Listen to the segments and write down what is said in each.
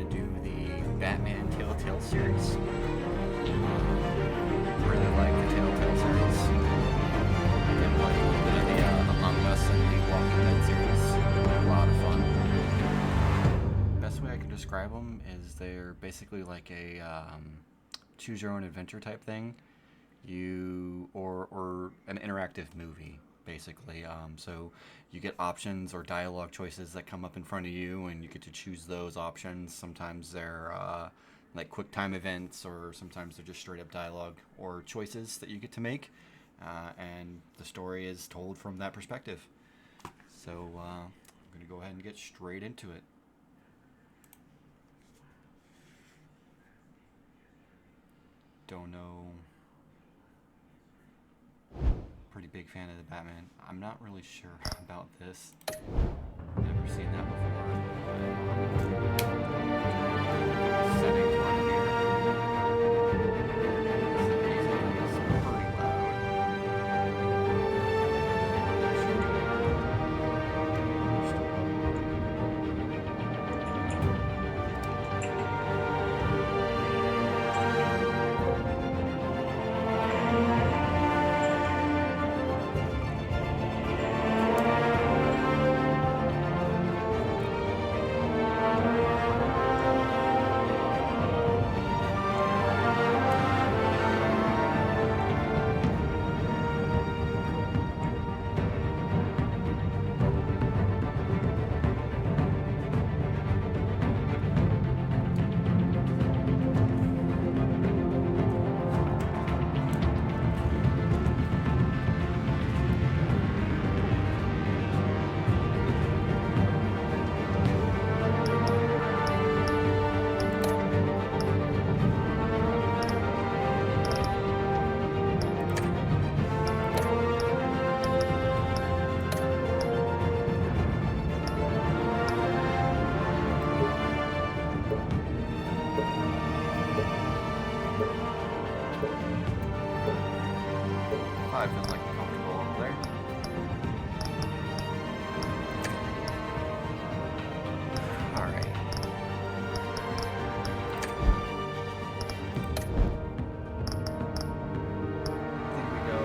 to do the Batman TellTale series. Really like the TellTale series. And like a little bit of the Among Us and the Walking Dead series. A lot of fun. Best way I can describe them is they're basically like a choose your own adventure type thing. Or an interactive movie, basically. So you get options or dialogue choices that come up in front of you, and you get to choose those options. Sometimes they're like quick time events, or sometimes they're just straight up dialogue or choices that you get to make, and the story is told from that perspective. So I'm going to go ahead and get straight into it. Don't know. Pretty big fan of the Batman. I'm not really sure about this. Never seen that before. Settings on here. Settings is pretty loud. I feel like I'm comfortable over there. Alright. I think we go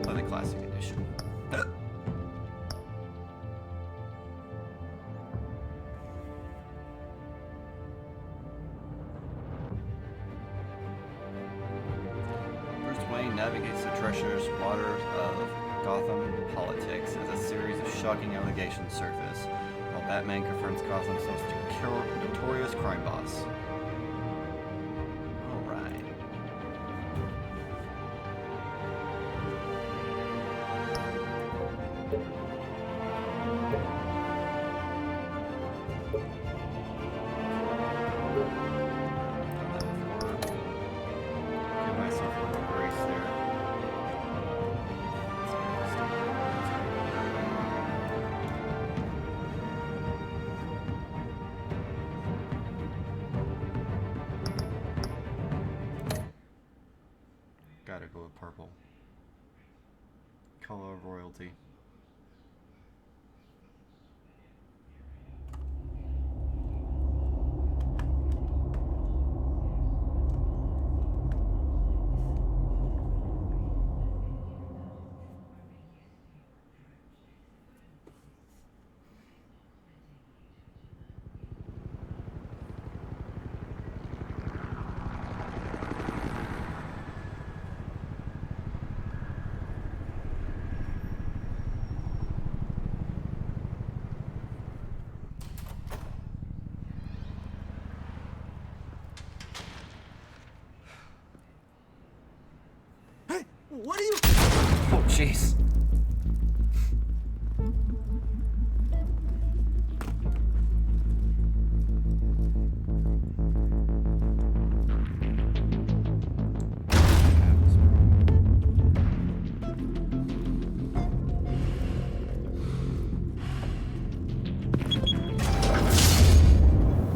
play the classic edition. Navigates the treacherous waters of Gotham politics as a series of shocking allegations surface, while Batman confronts Gotham's most notorious crime boss. Alright. Give myself a little grace there. Gotta go with purple. Color of royalty. What are you? Oh, jeez.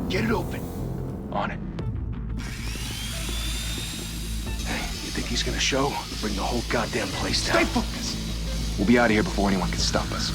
Get it open. On it. Hey, you think he's gonna show? Bring the whole goddamn place down. Stay focused. We'll be out of here before anyone can stop us.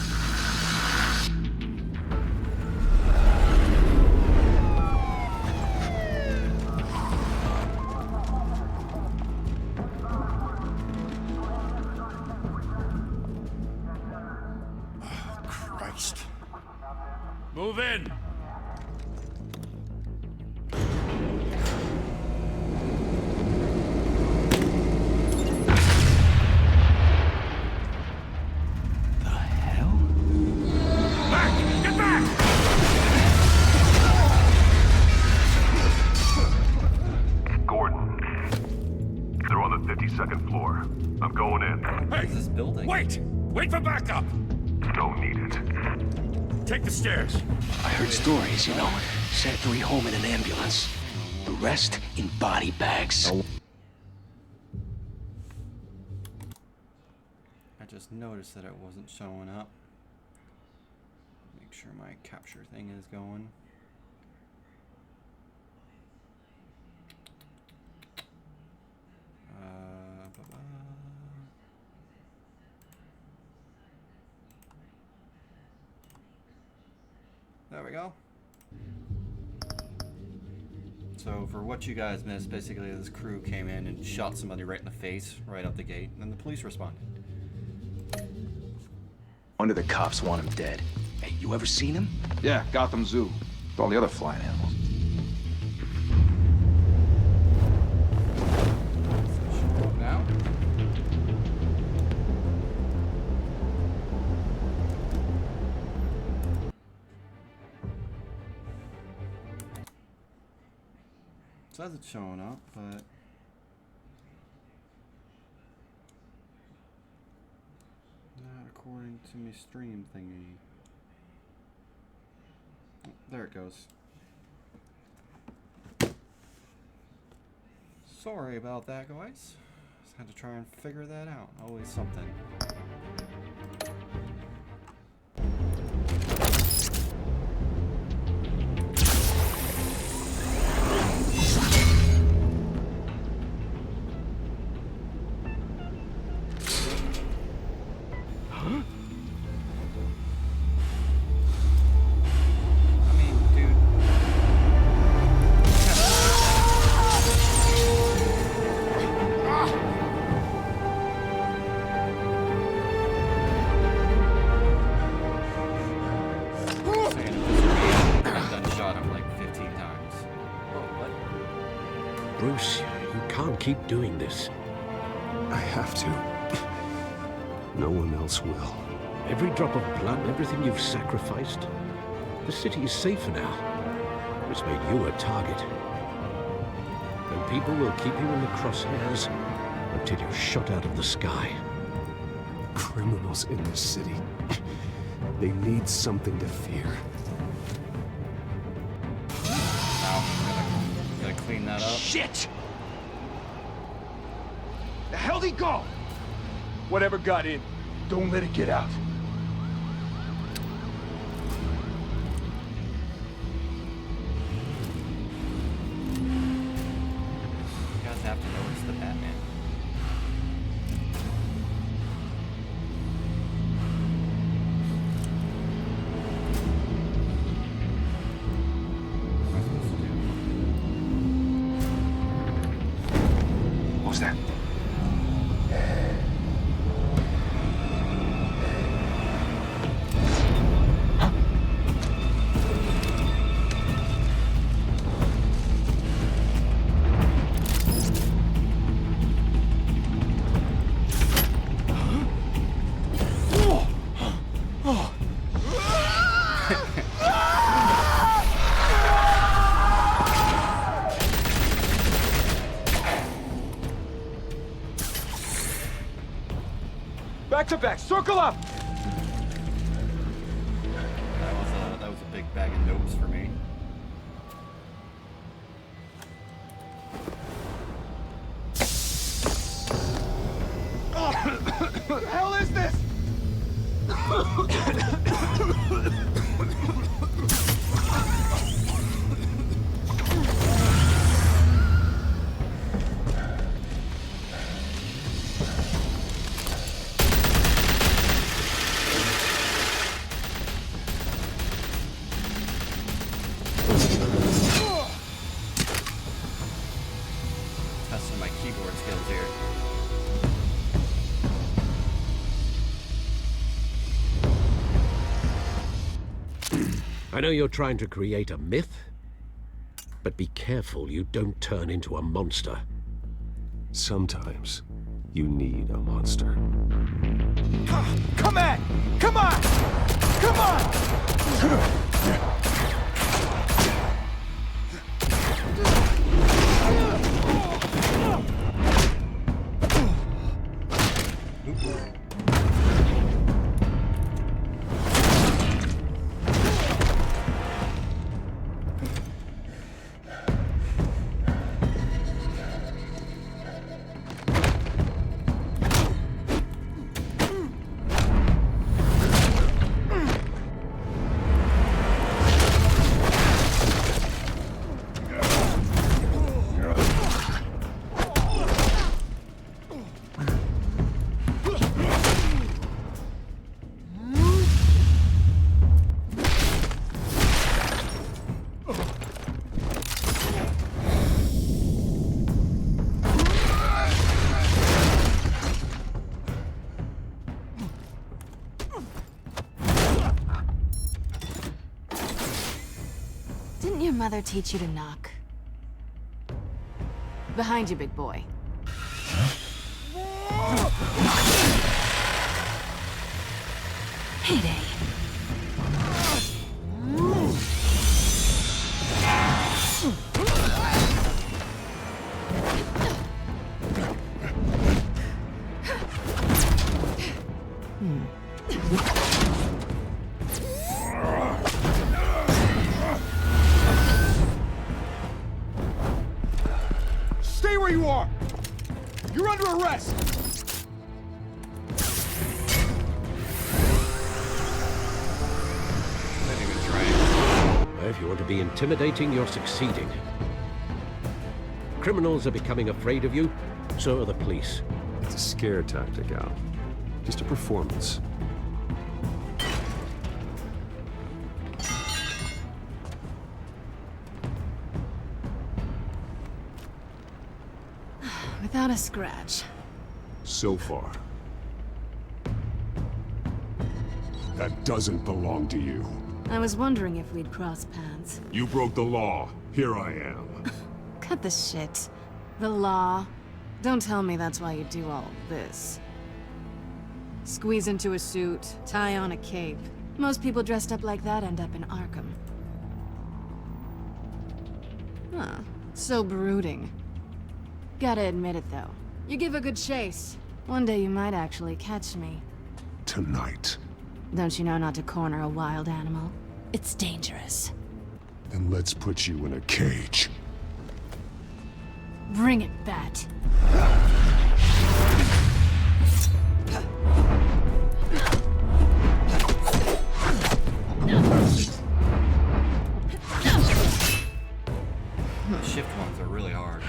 Wait for backup! Don't need it. Take the stairs. I heard stories, you know. Sent 3 home in an ambulance. The rest in body bags. I just noticed that it wasn't showing up. Make sure my capture thing is going. There we go. So for what you guys missed, basically this crew came in and shot somebody right in the face, right out the gate, and then the police responded. One of the cops want him dead. Hey, you ever seen him? Yeah, Gotham Zoo. With all the other flying animals. Now? Says it's showing up, but not according to me stream thingy. Oh, there it goes. Sorry about that, guys. Just had to try and figure that out. Always something. Bruce, you can't keep doing this. I have to. No one else will. Every drop of blood, everything you've sacrificed. The city is safer now. It's made you a target. And people will keep you in the crosshairs until you're shot out of the sky. Criminals in this city. They need something to fear. Gotta clean that up. Shit! The hell'd he go? Whatever got in, don't let it get out. You guys have to know it's the Batman. What am I supposed to do? What was that? Back to back, circle up! That was a big bag of notes for me. What the hell is this? Testing my keyboard skills here. I know you're trying to create a myth, but be careful you don't turn into a monster. Sometimes you need a monster. Come on! Come on! Come on! Didn't your mother teach you to knock? Behind you, big boy. Heyday. Stay where you are! You're under arrest! If you want to be intimidating, you're succeeding. Criminals are becoming afraid of you, so are the police. It's a scare tactic, Al. Just a performance. Without a scratch. So far. That doesn't belong to you. I was wondering if we'd cross paths. You broke the law. Here I am. Cut the shit. The law. Don't tell me that's why you do all this. Squeeze into a suit, tie on a cape. Most people dressed up like that end up in Arkham. Huh. So brooding. Gotta admit it, though. You give a good chase. One day you might actually catch me. Tonight. Don't you know not to corner a wild animal? It's dangerous. Then let's put you in a cage. Bring it, Bat. The shift ones are really hard.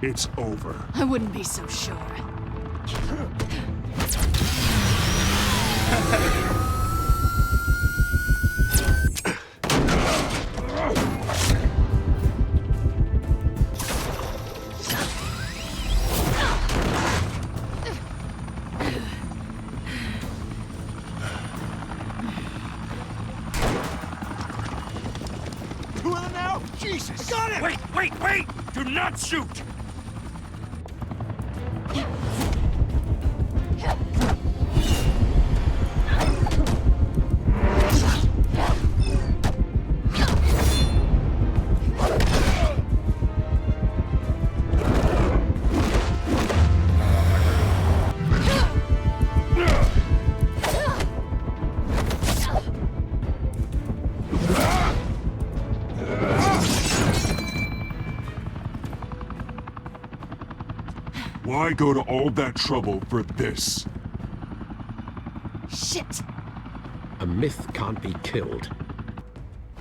It's over. I wouldn't be so sure. Who are them now? Jesus! Got it! Wait! Do not shoot! Why go to all that trouble for this? Shit! A myth can't be killed.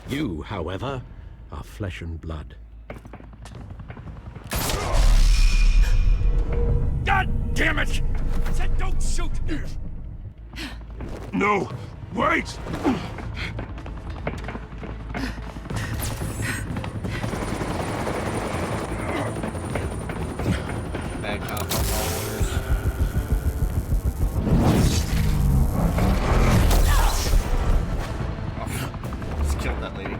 You, however, are flesh and blood. God damn it! I said don't shoot! No! Wait! Bad cop followers. Oh, just killed that lady.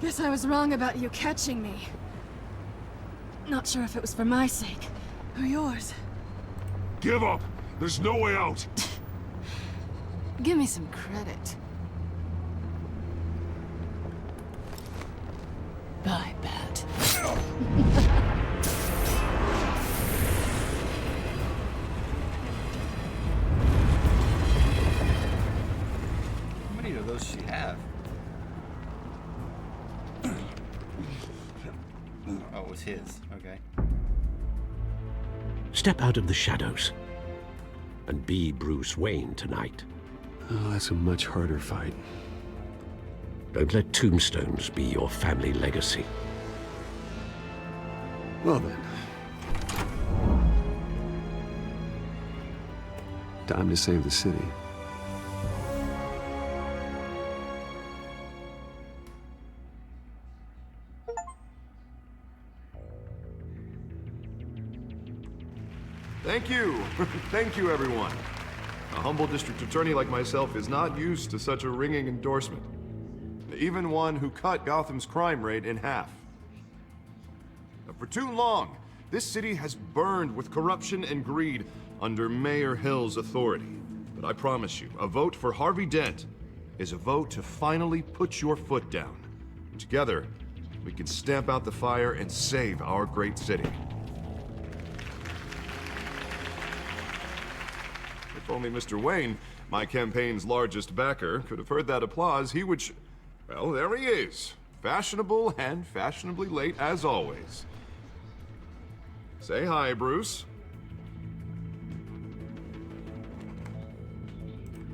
Guess I was wrong about you catching me. Not sure if it was for my sake, or yours. Give up! There's no way out! Give me some credit. Bye, Bat. How many of those she have? Oh, it was his. Okay. Step out of the shadows and be Bruce Wayne tonight. Oh, that's a much harder fight. Don't let tombstones be your family legacy. Well then. Time to save the city. Thank you. Thank you, everyone. A humble district attorney like myself is not used to such a ringing endorsement. Even one who cut Gotham's crime rate in half. For too long, this city has burned with corruption and greed under Mayor Hill's authority. But I promise you, a vote for Harvey Dent is a vote to finally put your foot down. Together, we can stamp out the fire and save our great city. If only Mr. Wayne, my campaign's largest backer, could have heard that applause, he would well, there he is. Fashionable and fashionably late as always. Say hi, Bruce.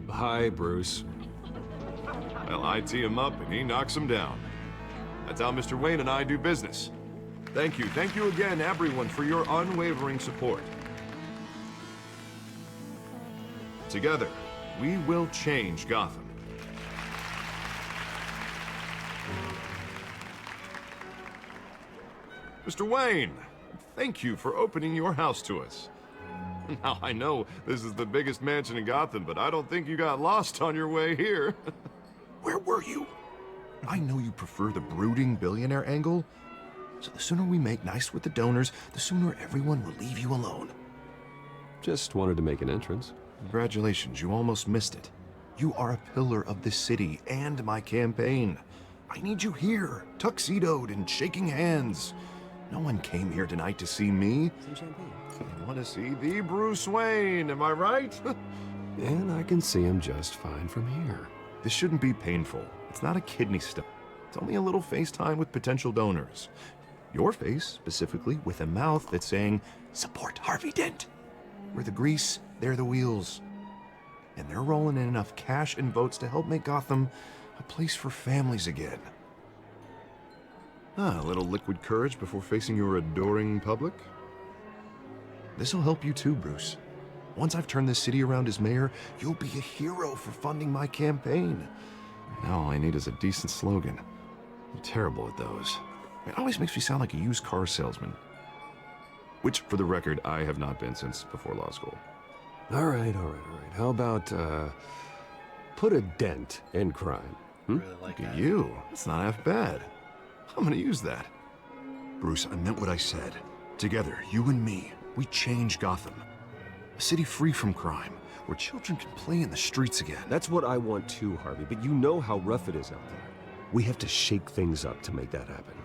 Hi, Bruce. Well, I tee him up and he knocks him down. That's how Mr. Wayne and I do business. Thank you again, everyone, for your unwavering support. Together, we will change Gotham. Mr. Wayne, thank you for opening your house to us. Now, I know this is the biggest mansion in Gotham, but I don't think you got lost on your way here. Where were you? I know you prefer the brooding billionaire angle, so the sooner we make nice with the donors, the sooner everyone will leave you alone. Just wanted to make an entrance. Congratulations, you almost missed it. You are a pillar of this city and my campaign. I need you here, tuxedoed and shaking hands. No one came here tonight to see me. Some champagne. They want to see the Bruce Wayne, am I right? And I can see him just fine from here. This shouldn't be painful. It's not a kidney stone. It's only a little FaceTime with potential donors. Your face, specifically, with a mouth that's saying, support Harvey Dent. We're the grease, they're the wheels. And they're rolling in enough cash and votes to help make Gotham a place for families again. A little liquid courage before facing your adoring public. This'll help you too, Bruce. Once I've turned this city around as mayor, you'll be a hero for funding my campaign. Now all I need is a decent slogan. I'm terrible at those. It always makes me sound like a used car salesman. Which, for the record, I have not been since before law school. All right. How about, put a dent in crime? Really like Look at that. you. It's not half bad. I'm gonna use that. Bruce, I meant what I said. Together, you and me, we change Gotham. A city free from crime, where children can play in the streets again. That's what I want too, Harvey, but you know how rough it is out there. We have to shake things up to make that happen.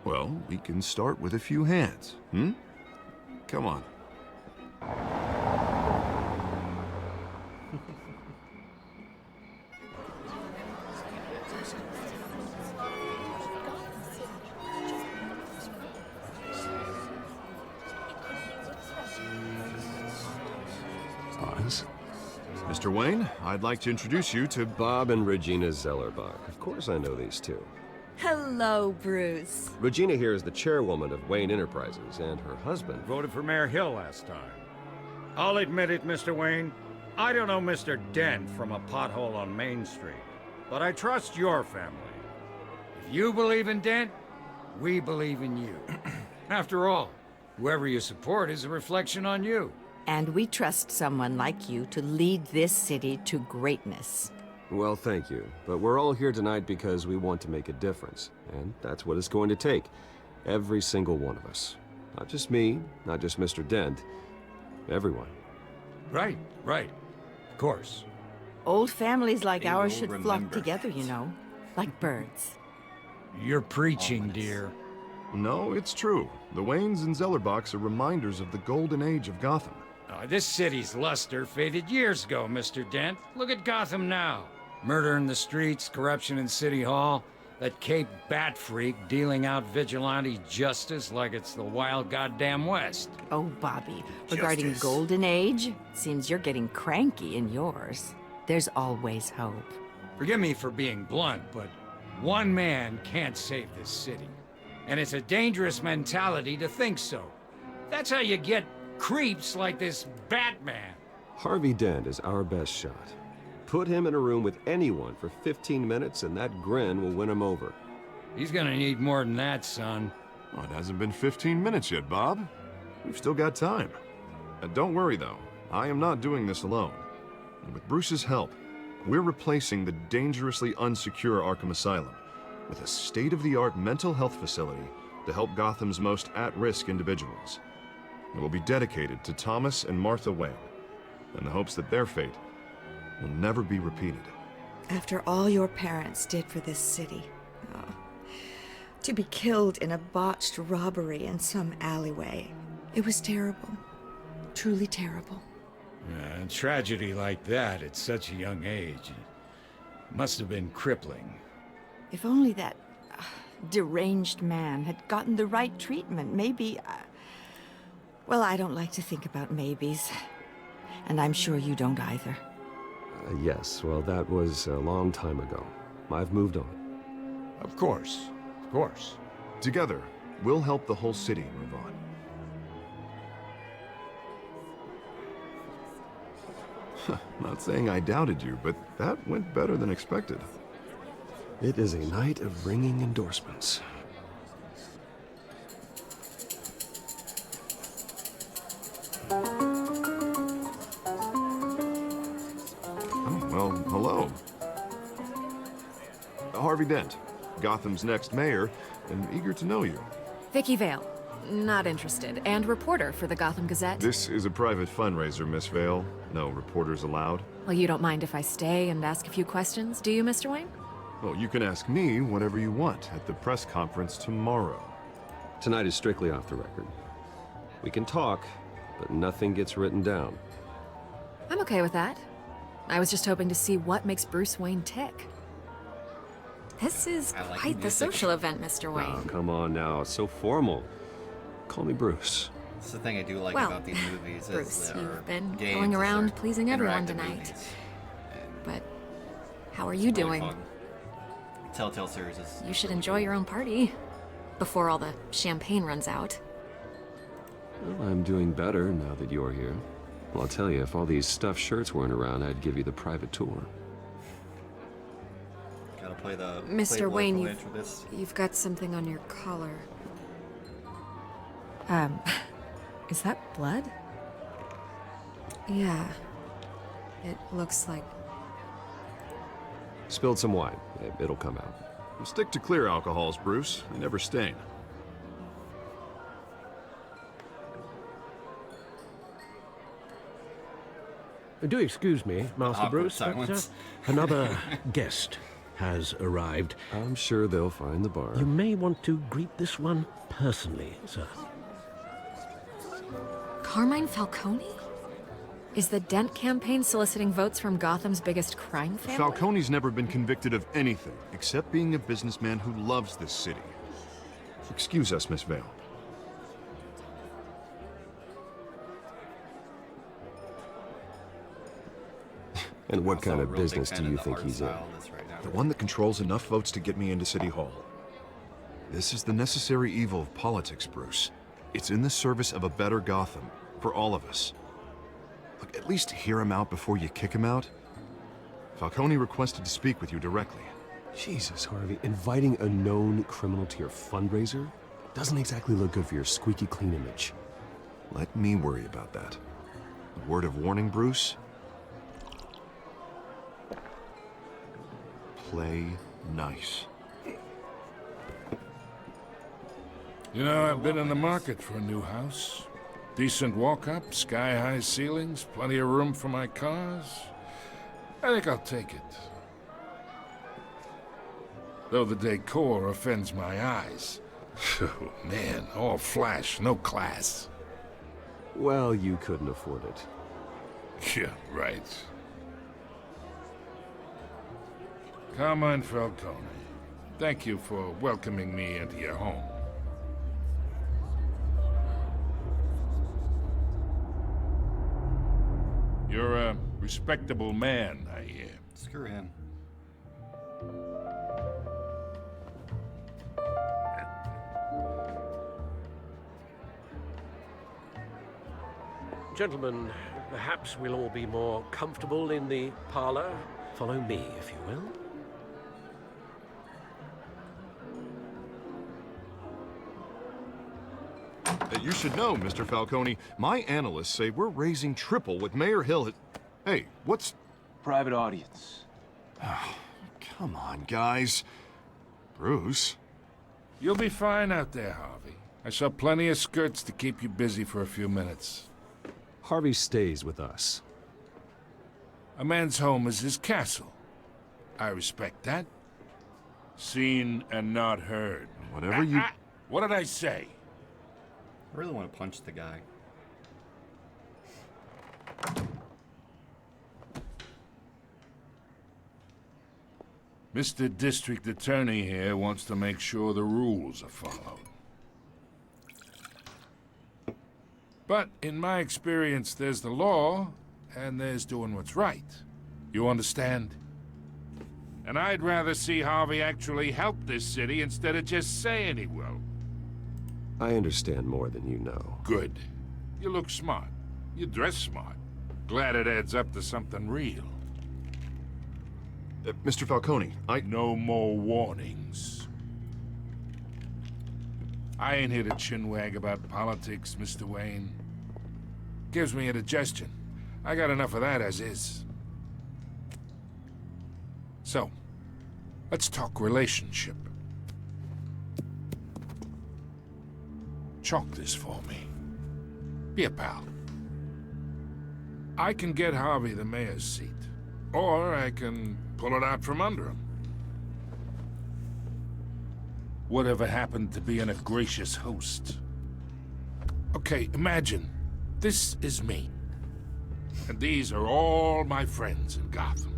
Well, we can start with a few hands, hmm? Come on. Oz? Mr. Wayne, I'd like to introduce you to Bob and Regina Zellerbach. Of course I know these two. Hello, Bruce. Regina here is the chairwoman of Wayne Enterprises, and her husband... Voted for Mayor Hill last time. I'll admit it, Mr. Wayne. I don't know Mr. Dent from a pothole on Main Street, but I trust your family. If you believe in Dent, we believe in you. After all, whoever you support is a reflection on you. And we trust someone like you to lead this city to greatness. Well, thank you. But we're all here tonight because we want to make a difference. And that's what it's going to take. Every single one of us. Not just me, not just Mr. Dent. Everyone. Right. Of course. Old families like They ours will should flock remember together, that. you know. Like birds. You're preaching, Ominous. dear. No, it's true. The Waynes and Zellerbachs are reminders of the golden age of Gotham. This city's luster faded years ago, Mr. Dent. Look at Gotham now. Murder in the streets, corruption in City Hall, that Cape Bat freak dealing out vigilante justice like it's the wild goddamn West. Oh, Bobby, regarding Justice. Golden Age, seems you're getting cranky in yours. There's always hope. Forgive me for being blunt, but one man can't save this city. And it's a dangerous mentality to think so. That's how you get creeps like this Batman. Harvey Dent is our best shot. Put him in a room with anyone for 15 minutes and that grin will win him over. He's gonna need more than that, son. Oh, it hasn't been 15 minutes yet, Bob. We've still got time. Don't worry, though. I am not doing this alone. And with Bruce's help, we're replacing the dangerously unsecure Arkham Asylum with a state-of-the-art mental health facility to help Gotham's most at-risk individuals. It will be dedicated to Thomas and Martha Wayne, in the hopes that their fate will never be repeated. After all your parents did for this city. Oh. To be killed in a botched robbery in some alleyway. It was terrible. Truly terrible. A tragedy like that at such a young age must have been crippling. If only that deranged man had gotten the right treatment, maybe... Well, I don't like to think about maybes. And I'm sure you don't either. Yes, well, that was a long time ago. I've moved on. Of course. Together, we'll help the whole city move on. Not saying I doubted you, but that went better than expected. It is a night of ringing endorsements. Oh, well, hello. Harvey Dent, Gotham's next mayor, and eager to know you. Vicky Vale. Not interested. And reporter for the Gotham Gazette. This is a private fundraiser, Miss Vale. No reporters allowed. Well, you don't mind if I stay and ask a few questions, do you, Mr. Wayne? Well, you can ask me whatever you want at the press conference tomorrow. Tonight is strictly off the record. We can talk, but nothing gets written down. I'm okay with that. I was just hoping to see what makes Bruce Wayne tick. This is I like quite the music. social event, Mr. Wayne. Oh, come on now. It's so formal. Call me Bruce. That's the thing I do like Well, about these movies. Bruce, is there you've are been games, going is around there pleasing everyone interactive tonight. movies. But how are you It's really doing? fun. TellTale series is. You should enjoy your own party before all the champagne runs out. Well, I'm doing better now that you're here. Well, I'll tell you, if all these stuffed shirts weren't around, I'd give you the private tour. Gotta play the Mr. Playboy Wayne, footage with this. you've got something on your collar. Is that blood? Yeah. It looks like... Spilled some wine. It'll come out. Stick to clear alcohols, Bruce. They never stain. Do excuse me, Master Awkward Bruce, but silence. another guest has arrived. I'm sure they'll find the bar. You may want to greet this one personally, sir. Carmine Falcone? Is the Dent campaign soliciting votes from Gotham's biggest crime family? Falcone's never been convicted of anything except being a businessman who loves this city. Excuse us, Miss Vale. And what Also kind a of real big business fan do of you the think art he's in? style of this right now. The one that controls enough votes to get me into City Hall. This is the necessary evil of politics, Bruce. It's in the service of a better Gotham, for all of us. Look, at least hear him out before you kick him out. Falcone requested to speak with you directly. Jesus, Harvey, inviting a known criminal to your fundraiser doesn't exactly look good for your squeaky clean image. Let me worry about that. A word of warning, Bruce? play nice. You know, I've been in the market for a new house. Decent walk-up, sky-high ceilings, plenty of room for my cars. I think I'll take it. Though the decor offends my eyes. Oh, man, all flash, no class. Well, you couldn't afford it. Yeah, right. Carmine Falcone, thank you for welcoming me into your home. You're a respectable man, I hear. Screw him. Gentlemen, perhaps we'll all be more comfortable in the parlor. Follow me, if you will. You should know, Mr. Falcone, my analysts say we're raising triple what Mayor Hill had... Hey, what's... Private audience. Come on, guys. Bruce? You'll be fine out there, Harvey. I saw plenty of skirts to keep you busy for a few minutes. Harvey stays with us. A man's home is his castle. I respect that. Seen and not heard. Whatever you... What did I say? I really want to punch the guy. Mr. District Attorney here wants to make sure the rules are followed. But in my experience, there's the law, and there's doing what's right. You understand? And I'd rather see Harvey actually help this city instead of just saying he will. I understand more than you know. Good. You look smart. You dress smart. Glad it adds up to something real. Mr. Falcone, No more warnings. I ain't here to chinwag about politics, Mr. Wayne. Gives me indigestion. I got enough of that as is. So, let's talk relationship. Chalk this for me. Be a pal. I can get Harvey the mayor's seat, or I can pull it out from under him. Whatever happened to being a gracious host? Okay, imagine this is me, and these are all my friends in Gotham.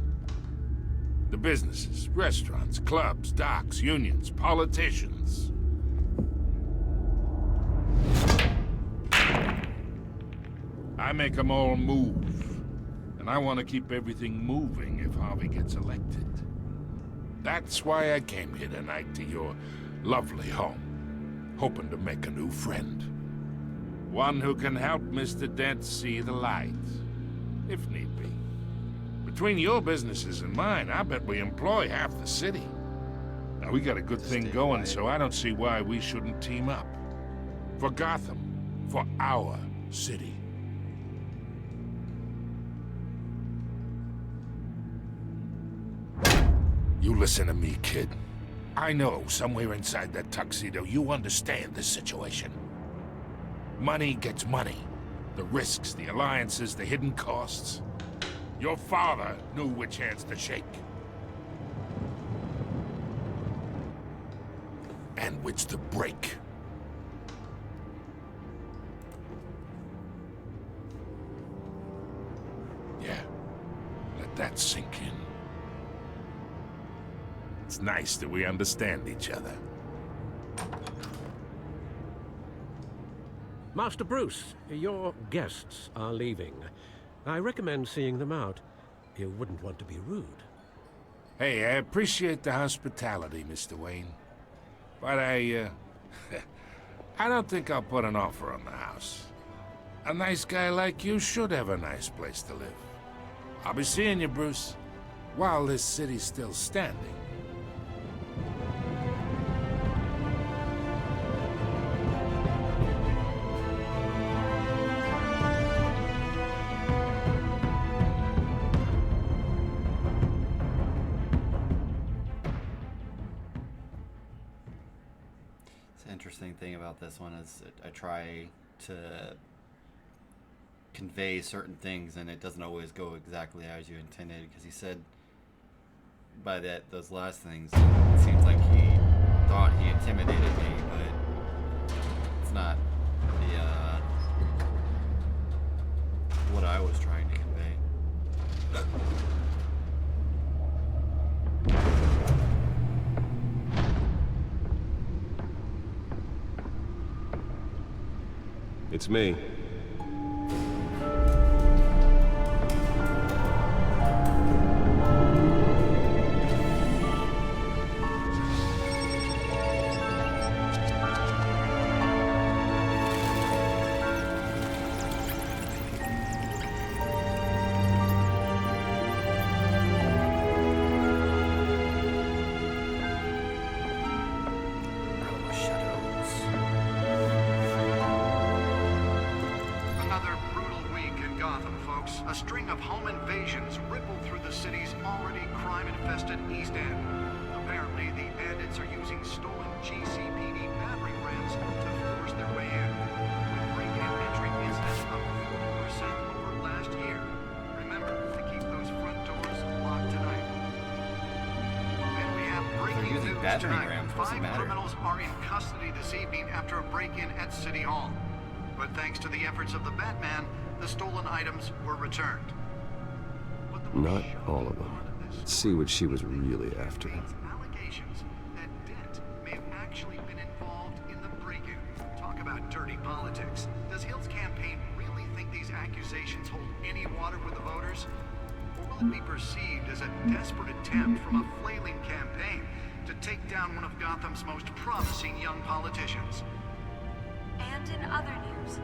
The businesses, restaurants, clubs, docks, unions, politicians. I make them all move. And I want to keep everything moving if Harvey gets elected. That's why I came here tonight to your lovely home, hoping to make a new friend. One who can help Mr. Dent see the light, if need be. Between your businesses and mine, I bet we employ half the city. Now, we got a good thing going, so I don't see why we shouldn't team up. For Gotham, for our city. You listen to me, kid. I know somewhere inside that tuxedo you understand this situation. Money gets money. The risks, the alliances, the hidden costs. Your father knew which hands to shake. And which to break. Yeah, let that sink in. It's nice that we understand each other. Master Bruce, your guests are leaving. I recommend seeing them out. You wouldn't want to be rude. Hey, I appreciate the hospitality, Mr. Wayne. But I don't think I'll put an offer on the house. A nice guy like you should have a nice place to live. I'll be seeing you, Bruce, while this city's still standing. interesting thing about this one is I try to convey certain things, and it doesn't always go exactly as you intended. Because he said by those last things, it seems like he thought he intimidated me, but it's not what I was trying to convey. It's me. A string of home invasions rippled through the city's already crime-infested East End. Apparently, the bandits are using stolen GCPD battering rams to force their way in, with break-in entry incidents up 40% over last year. Remember to keep those front doors locked tonight. Then we have breaking news tonight. 5 criminals are in custody this evening after a break-in at City Hall. But thanks to the efforts of the Batman, the stolen items were returned. Not all of them. Let's see what she was really after. Allegations that Dent may have actually been involved in the break-in. Talk about dirty politics. Does Hill's campaign really think these accusations hold any water with the voters? Or will it be perceived as a desperate attempt from a flailing campaign to take down one of Gotham's most promising young politicians? And in other news,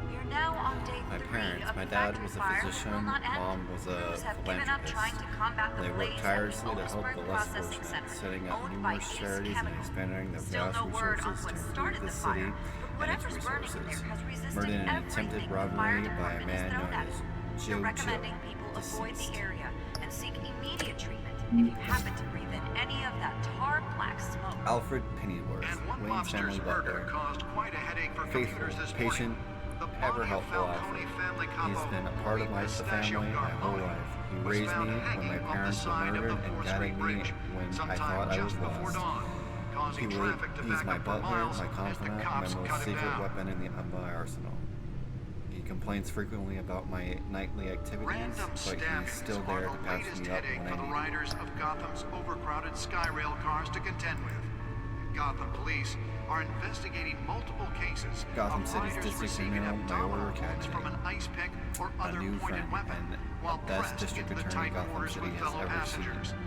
we're now on day 3 of My the dad factory was a fire physician, will not end. mom was a Crews have given up trying to philanthropist. combat the They blaze worked at tirelessly the to help the Oldsburg less Processing fortunate, Center, setting up owned by numerous Ace charities and Chemical. expanding their Still vast no word on resources what to started improve the the fire, city but and its whatever's burning in there resources. has resisted Murdered in an everything attempted the fire robbery by a department has man thrown known at as it. Joe They're recommending Chill, people avoid the deceased. area and seek immediate treatment if you happen to breathe in any of that tar black smoke. Alfred Pennyworth, Wayne's family butler, caused quite a headache for faithful, commuters this patient, morning. ever helpful Alfred. He's been a part of the family my whole life. He raised me when my parents were murdered and guided me when I thought I was lost. He's my butler, my confidant, my most secret weapon in my arsenal. He complains frequently about my nightly activities, but he's still there to patch me up when I for the need riders of Gotham's overcrowded Skyrail cars to contend with. Gotham police are investigating multiple cases Gotham of City's riders district receiving attorney, abdominal Mayor wounds from an ice pick or a other new pointed friend weapon and while the best pressed district into the attorney tight Gotham quarters City with has fellow ever passengers. seen.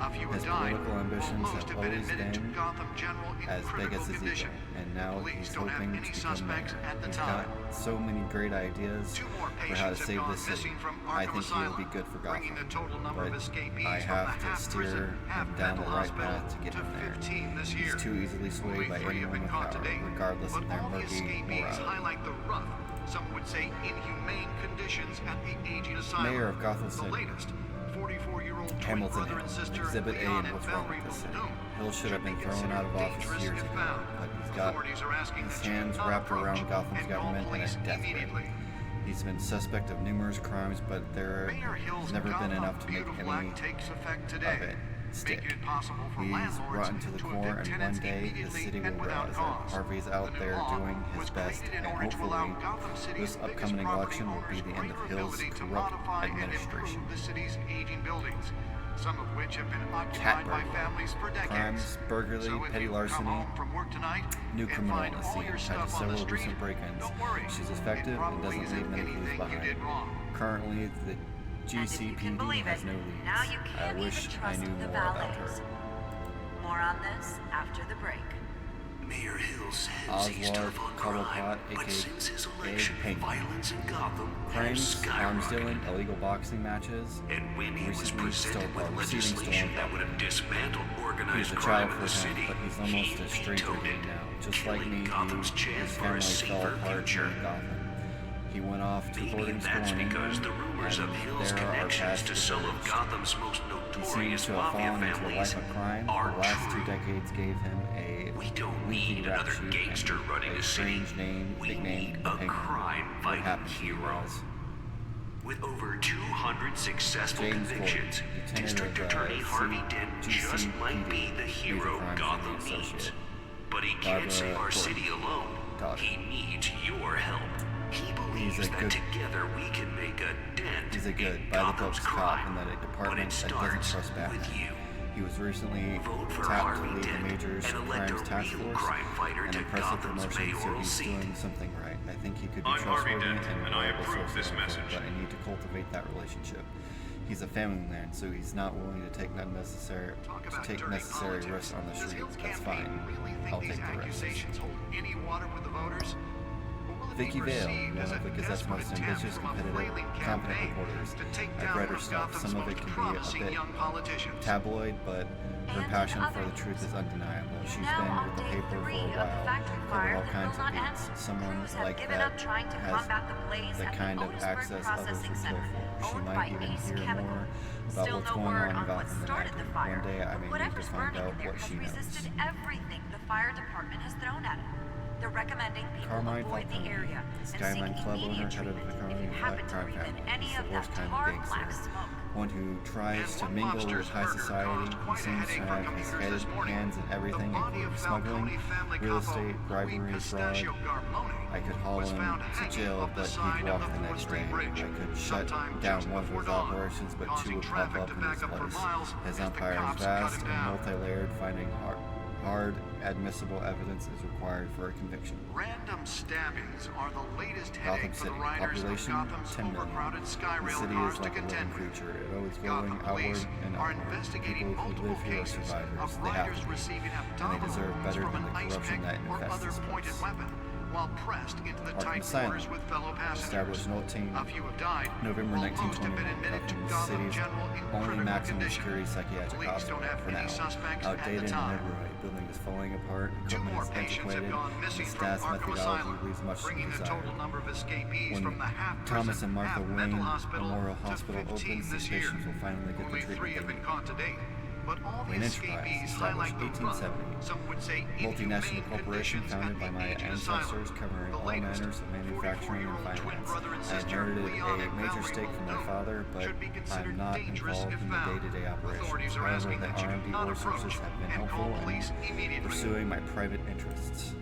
A few His have died, political ambitions while most have have been always admitted to been Gotham General in as big critical as his ego, condition. and now Police he's don't have hoping any to become suspects mayor. at the He's time. got so many great ideas Two more for how to patients have save gone the city. missing from I Arkham think he'll Asylum, be good for bringing the Gotham, total number of but escapees I from have the to half-prison, steer him down half-mental the right hospital path to get to him there. 15 this year. He's too easily swayed Only by 3 have anyone been with caught to power, date, regardless but of their all the murky escapees morality. highlight the rough, some would say inhumane conditions at the aging asylum. Mayor of Gotham The City. latest, 44-year-old twin Hamilton brother and Hill, sister Exhibit A Leon in and what's wrong Valerie with the city. Muldoon Hill should have been thrown considered out of office dangerous years if ago, found. but he's got Authorities are asking his that you hands not wrapped approach around Gotham's and call government and police a death grip. immediately. He's been suspect of numerous crimes, but there Mayor Hill's has never been Gotham enough to make Beautiful any Act takes effect of today, it stick. making it possible for He's landlords rotten to the to core, evict and one tenants day the immediately city will and without realize cause. that Harvey's The out new there law doing his was best, created in and order to hopefully allow Gotham City's this biggest upcoming property election will be owners the end of greater Hill's ability to corrupt modify and administration. improve the city's aging buildings, some of which have been Cat occupied by burglar. families for decades. Crimes, burglary, So if petty you larceny, come home from work tonight new and criminal find on the all scene, your tied to stuff on the several street, recent break-ins. don't worry. She's It effective and probably doesn't isn't leave many clues anything you behind. did wrong. Currently, the GCPD has no leads. Now you I can't wish even I trust knew the more about her. valets. More on this after the break. Mayor Hill says he's Oswald tough on crime, Cobblepot, but since his aka election, Pink. violence in Gotham Crimes, has arms skyrocketed. dealing, illegal boxing matches. And when he was Recently presented with receiving legislation stolen that would have dismantled He's organized a crime child in for the city, him, but he's almost a stranger to me now. Just like me, Gotham's his chance for a family fell safer apart future. in Gotham. He went off to Maybe boarding school that's in because England, the rumors and of Hill's there are connections past to some of diverged. Gotham's most notorious He seems notorious to have mafia fallen into a families life of crime. are The last 2 true. decades gave him a We don't lengthy need rap another sheet gangster and running a the city. strange name, We nickname, need the a Penguin. What crime-fighting happened to you hero. guys? With over 200 successful James convictions, Gordon, District Lieutenant of, Attorney Harvey Dent just might be the hero Gotham needs. But he can't save our city alone. He needs your help. He believes that together we can make a dent He's a good, in by the Gotham's books cop crime. in that a But department it that doesn't starts trust Batman. with you. He was recently Vote for tapped to Harvey lead the Dent major and elect crimes a task real force, crime fighter an to impressive Gotham's promotion, so mayoral he's seat. doing something right. I think he could be I'm Harvey trustworthy Dent, and and I reliable approve source this of info, message. but I need to cultivate that relationship. He's a family man, so he's not willing to take necessary risks on the street. That's fine. I'll take the risks. Water with the voters? Vicky Vale, one of the Gazette's most ambitious, competitive, competent reporters. I've read her stuff. Some of it can be a bit tabloid, but her passion for the truth is undeniable. She's been with the paper for a while, covered all kinds of beats. Someone like that has the kind of access others would kill for. She might even hear more about what's going on in Gotham than I do. One day I may need to find out what she knows. Resisted everything the fire department has thrown at it. They're recommending people Carmine avoid the Falcone, area the and Skyline seek Club owner, immediate head of the treatment if you Carmine happen to crime breathe in family. any He's of the that worst kind of tar gangster. black smoke. One who tries to mingle with high society. He seems to have his hands in everything, including smuggling, real estate, bribery, fraud. I could haul him to jail, but he'd walk the next day. I could shut down one of his operations, but two would pop up in his place. His empire is vast and multi-layered. Finding hard, admissible evidence is required for a conviction. Random stabbings are the latest Gotham headache for City, the riders of population Gotham's 10 million. overcrowded The Skyrail city cars is to like a living contend with. creature. It always Gotham going police outward and are upward. investigating People who multiple live here are cases survivors. of They have riders to be. receiving And they abdominal deserve wounds better from than an the ice corruption pick that or infests other this pointed place. weapon while pressed into the Arkham tight Asylum, quarters with fellow passengers. established A few have died. November while most have 1921, been admitted to Gotham Gotham City's General in only critical maximum condition. security psychiatric Police hospital don't have for any now. suspects at the Outdated and time. override. Building is falling apart. Two Equipment more is patients have antiquated. gone And missing the from staff's Arkham methodology Asylum, leaves much to be bringing the desired. total number of escapees When from the half Thomas prison, and Martha half Wayne mental hospital Memorial to Hospital 15 opens, this these year. patients will finally get the Only 3 treatment have they been need. caught to date. But all the Wayne Enterprise, escapees established highlight the rough, 1870. some would say Multinational inhumane corporation conditions founded at by the my aged ancestors, asylum. covering The all latest, manners of manufacturing and 44-year-old twin finance. brother and I sister, inherited Leon a and major Valerie stake from my Muldoon, father, but should be I'm considered not dangerous involved if in the found. day-to-day operations. Authorities are However, asking the that you do R&D not resources approach have been and helpful call in police immediately. pursuing my private interests.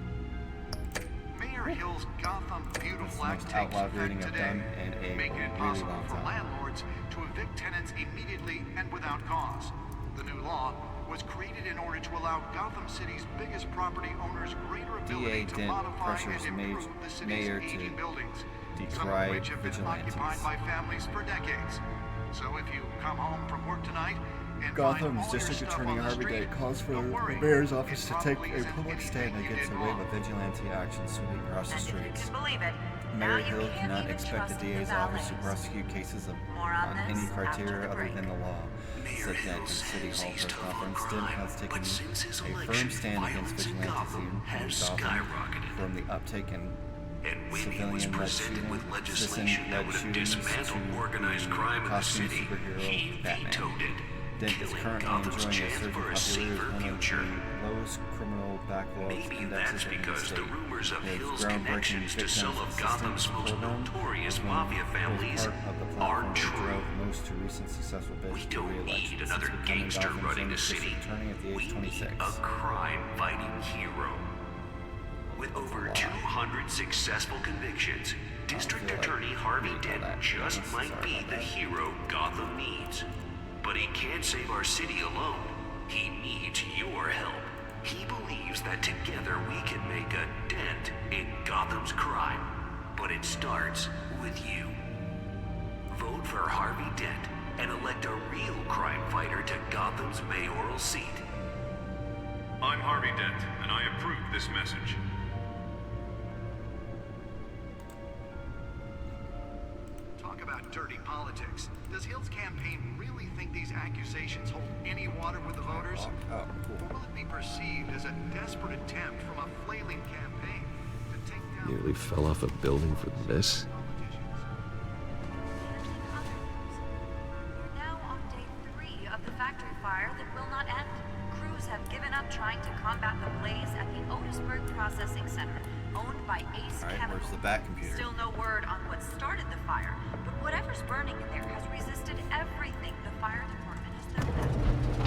Mayor Hill's Gotham Beautiful Act Most takes outlaw effect reading I've today, done in a making it really possible long for time. landlords to evict tenants immediately and without cause. The new law was created in order to allow Gotham City's biggest property owners greater ability DA to Dent modify pressures and improve the city's mayor aging to buildings, some decry of which have been vigilantes. occupied by families for decades. So if you come home from work tonight and find Gotham's all your District stuff Attorney on the Harvey street, Dent calls for don't the worry. mayor's office It to take probably a isn't public stand anything you against did a wave wrong. of vigilante action sweeping across the streets. Can believe it. Mayor Now you Hill can't cannot even expect trust the DA's the office to valets. prosecute cases More on on any this after criteria the other break. than the law. Said Dent in City Hall press conference. Dent has taken a firm stand against vigilantism in Gotham, from the uptick in civilian-led shootings dismantled to organized crime in the costume city. superhero He Batman. vetoed it. Dent is currently Gotham's enjoying a chance surge in for a popularity safer as one of future. the lowest criminal backlogs Maybe indexes that's in the because state. the rumors of His Hill's groundbreaking connections to victim some of assistance Gotham's most program notorious was mafia families part of the are platform that true. drove most to recent successful bids We for don't re-election. need another Since becoming gangster Gotham's running the youngest city. district attorney at the age We 26. need a crime-fighting hero. With over 200 successful convictions, District Attorney Harvey Dent just might be the hero Gotham needs. But he can't save our city alone. He needs your help. He believes that together we can make a dent in Gotham's crime. But it starts with you. Vote for Harvey Dent and elect a real crime fighter to Gotham's mayoral seat. I'm Harvey Dent, and I approve this message. Talk about dirty politics. Does Hill's campaign really think these accusations hold any water with the voters? Or will it be perceived as a desperate attempt from a flailing campaign to take down... Nearly fell off a building for this? We're now on day 3 of the fact have given up trying to combat the blaze at the Otisburg Processing Center, owned by Ace Alright, Chemical. where's the bat computer? Still no word on what started the fire, but whatever's burning in there has resisted everything the fire department has thrown at it.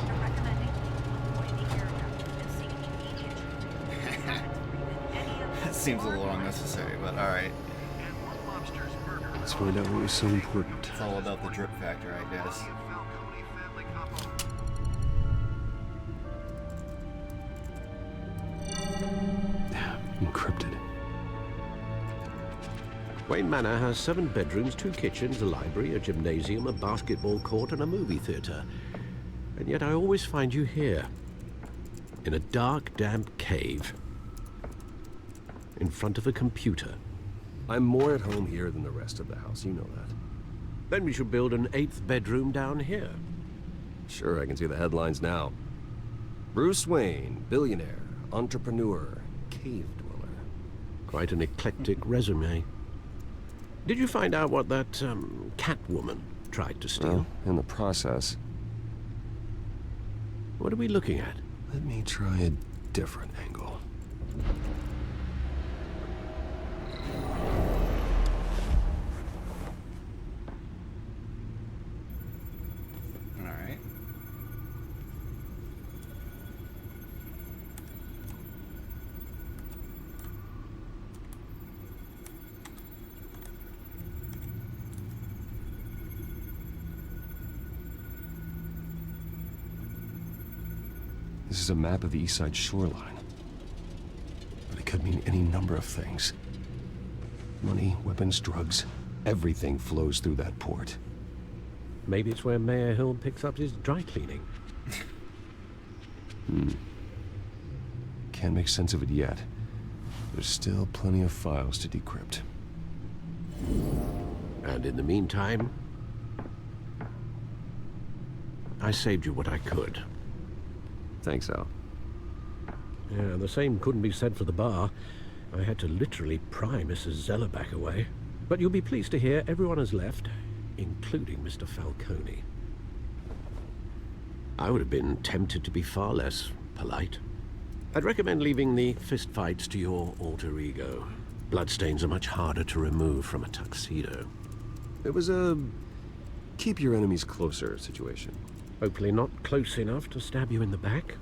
They're recommending people avoid the area and seek immediate treatment. That seems a little unnecessary, but alright. Let's find out what was so important. It's all about the drip factor, I guess. Encrypted. Wayne Manor has 7 bedrooms, 2 kitchens, a library, a gymnasium, a basketball court, and a movie theater. And yet I always find you here, in a dark, damp cave, in front of a computer. I'm more at home here than the rest of the house, you know that. Then we should build an 8th bedroom down here. Sure, I can see the headlines now. Bruce Wayne, billionaire, entrepreneur, cave dweller. Quite an eclectic resume. Did you find out what that, Catwoman tried to steal? Well, in the process. What are we looking at? Let me try a different angle. Alright. This is a map of the east side shoreline. But it could mean any number of things. Money, weapons, drugs, everything flows through that port. Maybe it's where Mayor Hill picks up his dry cleaning. Can't make sense of it yet. There's still plenty of files to decrypt. And in the meantime, I saved you what I could. Thanks, Al. Yeah, the same couldn't be said for the bar. I had to literally pry Mrs. Zellerback away. But you'll be pleased to hear everyone has left, including Mr. Falcone. I would have been tempted to be far less polite. I'd recommend leaving the fistfights to your alter ego. Bloodstains are much harder to remove from a tuxedo. It was a keep your enemies closer situation. Hopefully not close enough to stab you in the back.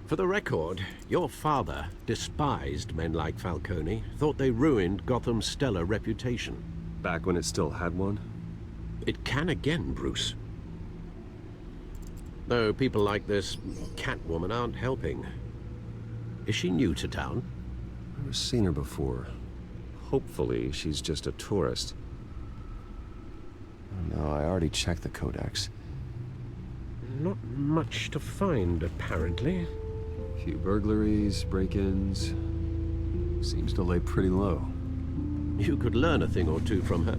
For the record, your father despised men like Falcone, thought they ruined Gotham's stellar reputation. Back when it still had one? It can again, Bruce. Though people like this Catwoman aren't helping. Is she new to town? I've never seen her before. Hopefully she's just a tourist. Oh, no, I already checked the codex. Not much to find, apparently. Few burglaries, break-ins. Seems to lay pretty low. You could learn a thing or two from her.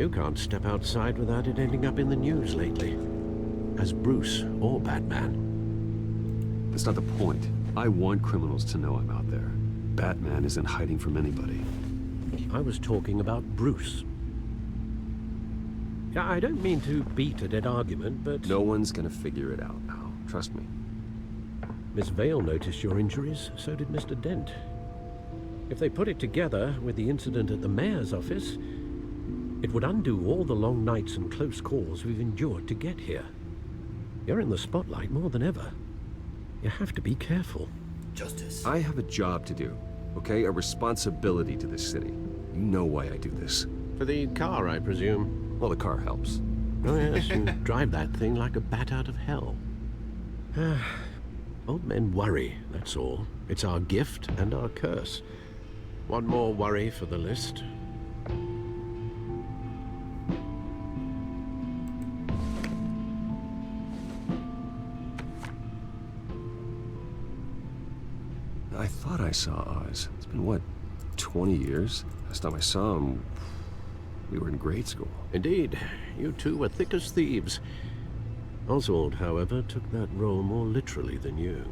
You can't step outside without it ending up in the news lately. As Bruce or Batman. That's not the point. I want criminals to know I'm out there. Batman isn't hiding from anybody. I was talking about Bruce. I don't mean to beat a dead argument, but... No one's gonna figure it out, Al. Trust me. Miss Vale noticed your injuries, so did Mr. Dent. If they put it together with the incident at the mayor's office, it would undo all the long nights and close calls we've endured to get here. You're in the spotlight more than ever. You have to be careful. Justice. I have a job to do, okay? A responsibility to this city. You know why I do this. For the car, I presume. Well, the car helps. Oh yes, you drive that thing like a bat out of hell. Old men worry, that's all. It's our gift and our curse. One more worry for the list. I thought I saw Oz. It's been, what, 20 years? Last time I saw him, we were in grade school. Indeed. You two were thick as thieves. Oswald, however, took that role more literally than you.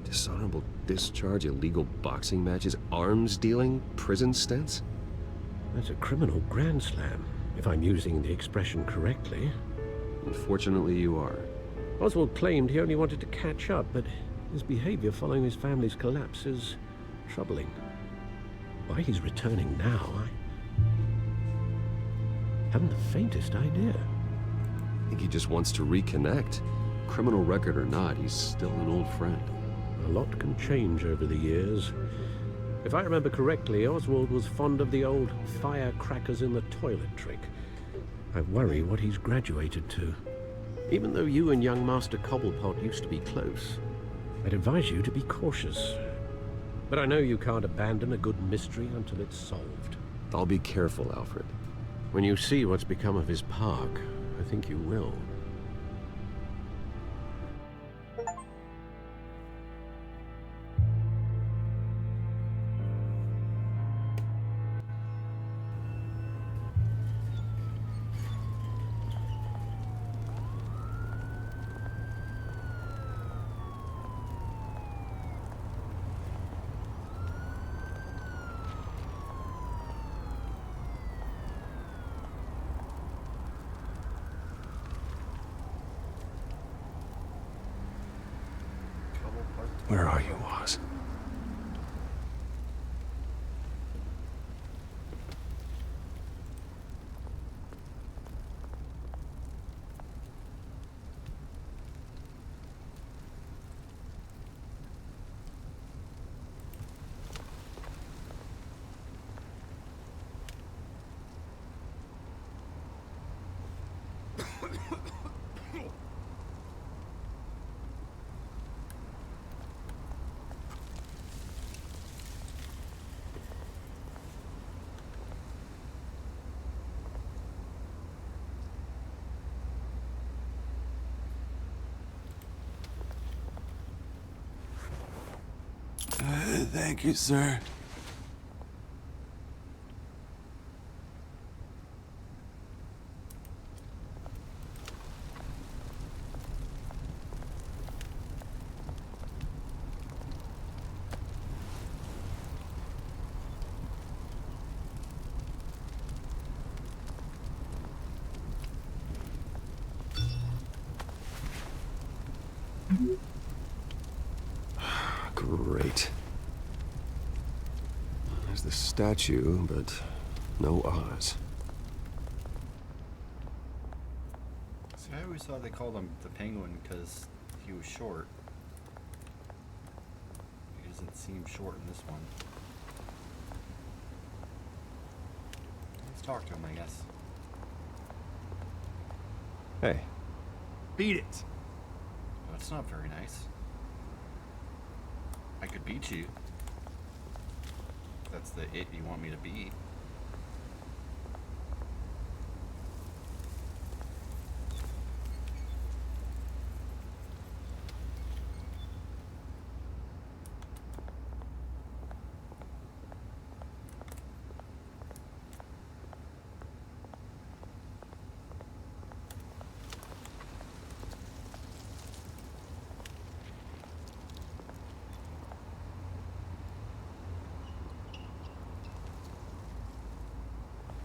Dishonorable discharge, illegal boxing matches, arms dealing, prison stints? That's a criminal grand slam, if I'm using the expression correctly. Unfortunately, you are. Oswald claimed he only wanted to catch up, but his behavior following his family's collapse is troubling. Why he's returning now, I haven't the faintest idea. I think he just wants to reconnect. Criminal record or not, he's still an old friend. A lot can change over the years. If I remember correctly, Oswald was fond of the old firecrackers in the toilet trick. I worry what he's graduated to. Even though you and young Master Cobblepot used to be close, I'd advise you to be cautious. But I know you can't abandon a good mystery until it's solved. I'll be careful, Alfred. When you see what's become of his park, I think you will. Where are you, Oz? Thank you, sir. Great. There's the statue, but no Oz. See, I always thought they called him the Penguin because he was short. He doesn't seem short in this one. Let's talk to him, I guess. Hey. Beat it. That's not very nice. I could beat you. That's the it you want me to beat.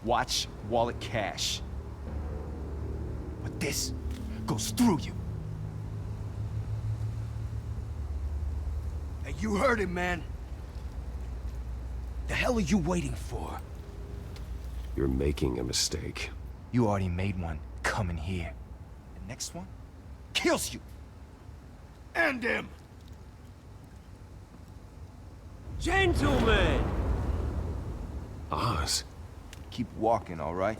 Watch wallet cash. But this goes through you. Hey, you heard him, man. The hell are you waiting for? You're making a mistake. You already made one coming here. The next one kills you. And him. Gentlemen! Oz. Keep walking, all right?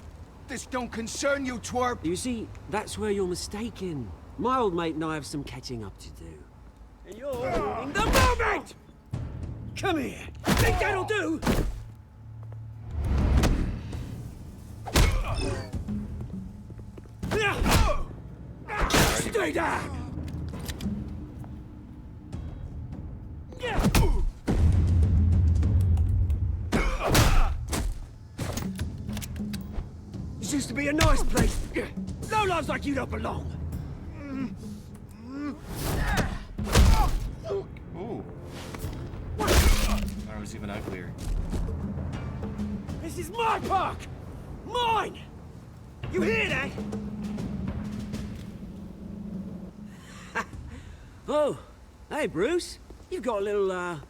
This don't concern you, twerp! You see, that's where you're mistaken. My old mate and I have some catching up to do. And you're ruining the moment! Come here! Think that'll do? Stay down! This used to be a nice place. No lives like you don't belong. Ooh. That was even uglier. This is my park! Mine! You hear that? Oh, hey, Bruce. You've got a little,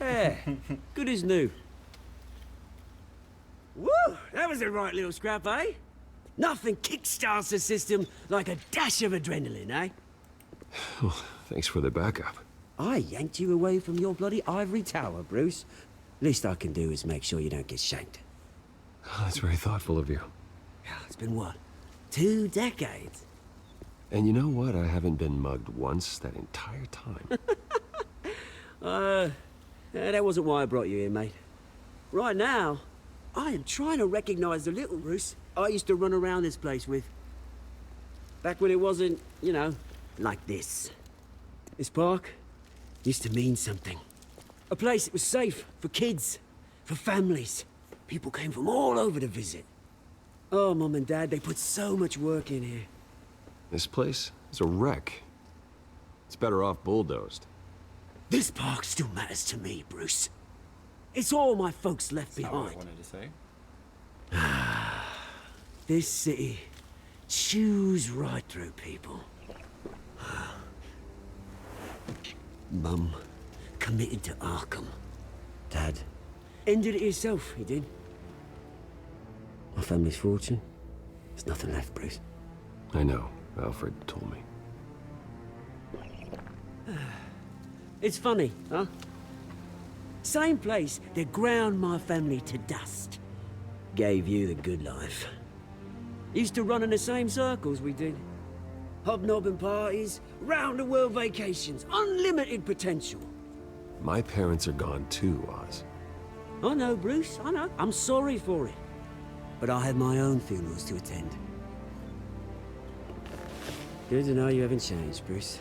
Yeah, good as new. Woo! That was a right little scrap, eh? Nothing kickstarts the system like a dash of adrenaline, eh? Well, thanks for the backup. I yanked you away from your bloody ivory tower, Bruce. Least I can do is make sure you don't get shanked. Oh, that's very thoughtful of you. It's been what? 2 decades? And you know what? I haven't been mugged once that entire time. That wasn't why I brought you here, mate. Right now, I am trying to recognize the little Bruce I used to run around this place with. Back when it wasn't, you know, like this. This park used to mean something. A place that was safe for kids, for families. People came from all over to visit. Oh, Mum and Dad, they put so much work in here. This place is a wreck. It's better off bulldozed. This park still matters to me, Bruce. It's all my folks left That's not what I behind. wanted to say. This city chews right through people. Mum committed to Arkham. Dad ended it himself, he did. My family's fortune, there's nothing left, Bruce. I know. Alfred told me. It's funny, huh? Same place that ground my family to dust. Gave you the good life. Used to run in the same circles we did. Hobnobbing parties, round-the-world vacations, unlimited potential. My parents are gone too, Oz. I know, Bruce, I know. I'm sorry for it. But I have my own funerals to attend. Good to know you haven't changed, Bruce.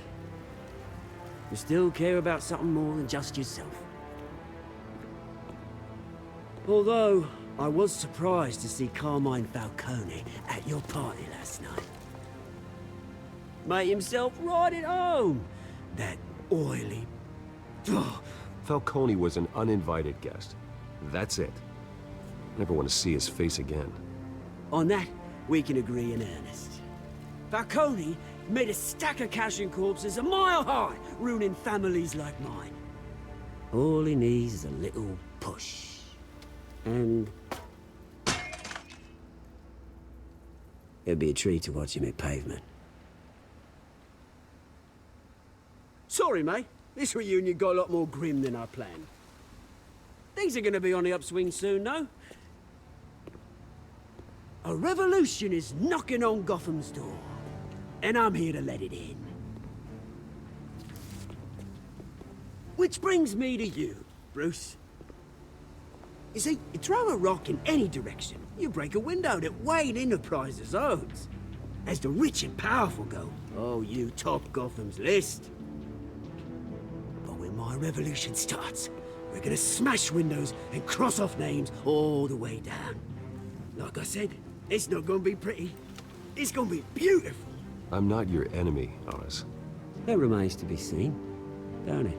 You still care about something more than just yourself. Although, I was surprised to see Carmine Falcone at your party last night. Made himself right at home. That oily... Falcone was an uninvited guest. That's it. Never want to see his face again. On that, we can agree in earnest. Falcone made a stack of cash and corpses a mile high, ruining families like mine. All he needs is a little push. And... it'd be a treat to watch him hit pavement. Sorry, mate. This reunion got a lot more grim than I planned. Things are gonna be on the upswing soon, no? A revolution is knocking on Gotham's door. And I'm here to let it in. Which brings me to you, Bruce. You see, you throw a rock in any direction, you break a window that Wayne Enterprises owns. As the rich and powerful go, oh, you top Gotham's list. But when my revolution starts, we're gonna smash windows and cross off names all the way down. Like I said, it's not gonna be pretty. It's gonna be beautiful. I'm not your enemy, Oz. That remains to be seen, don't it?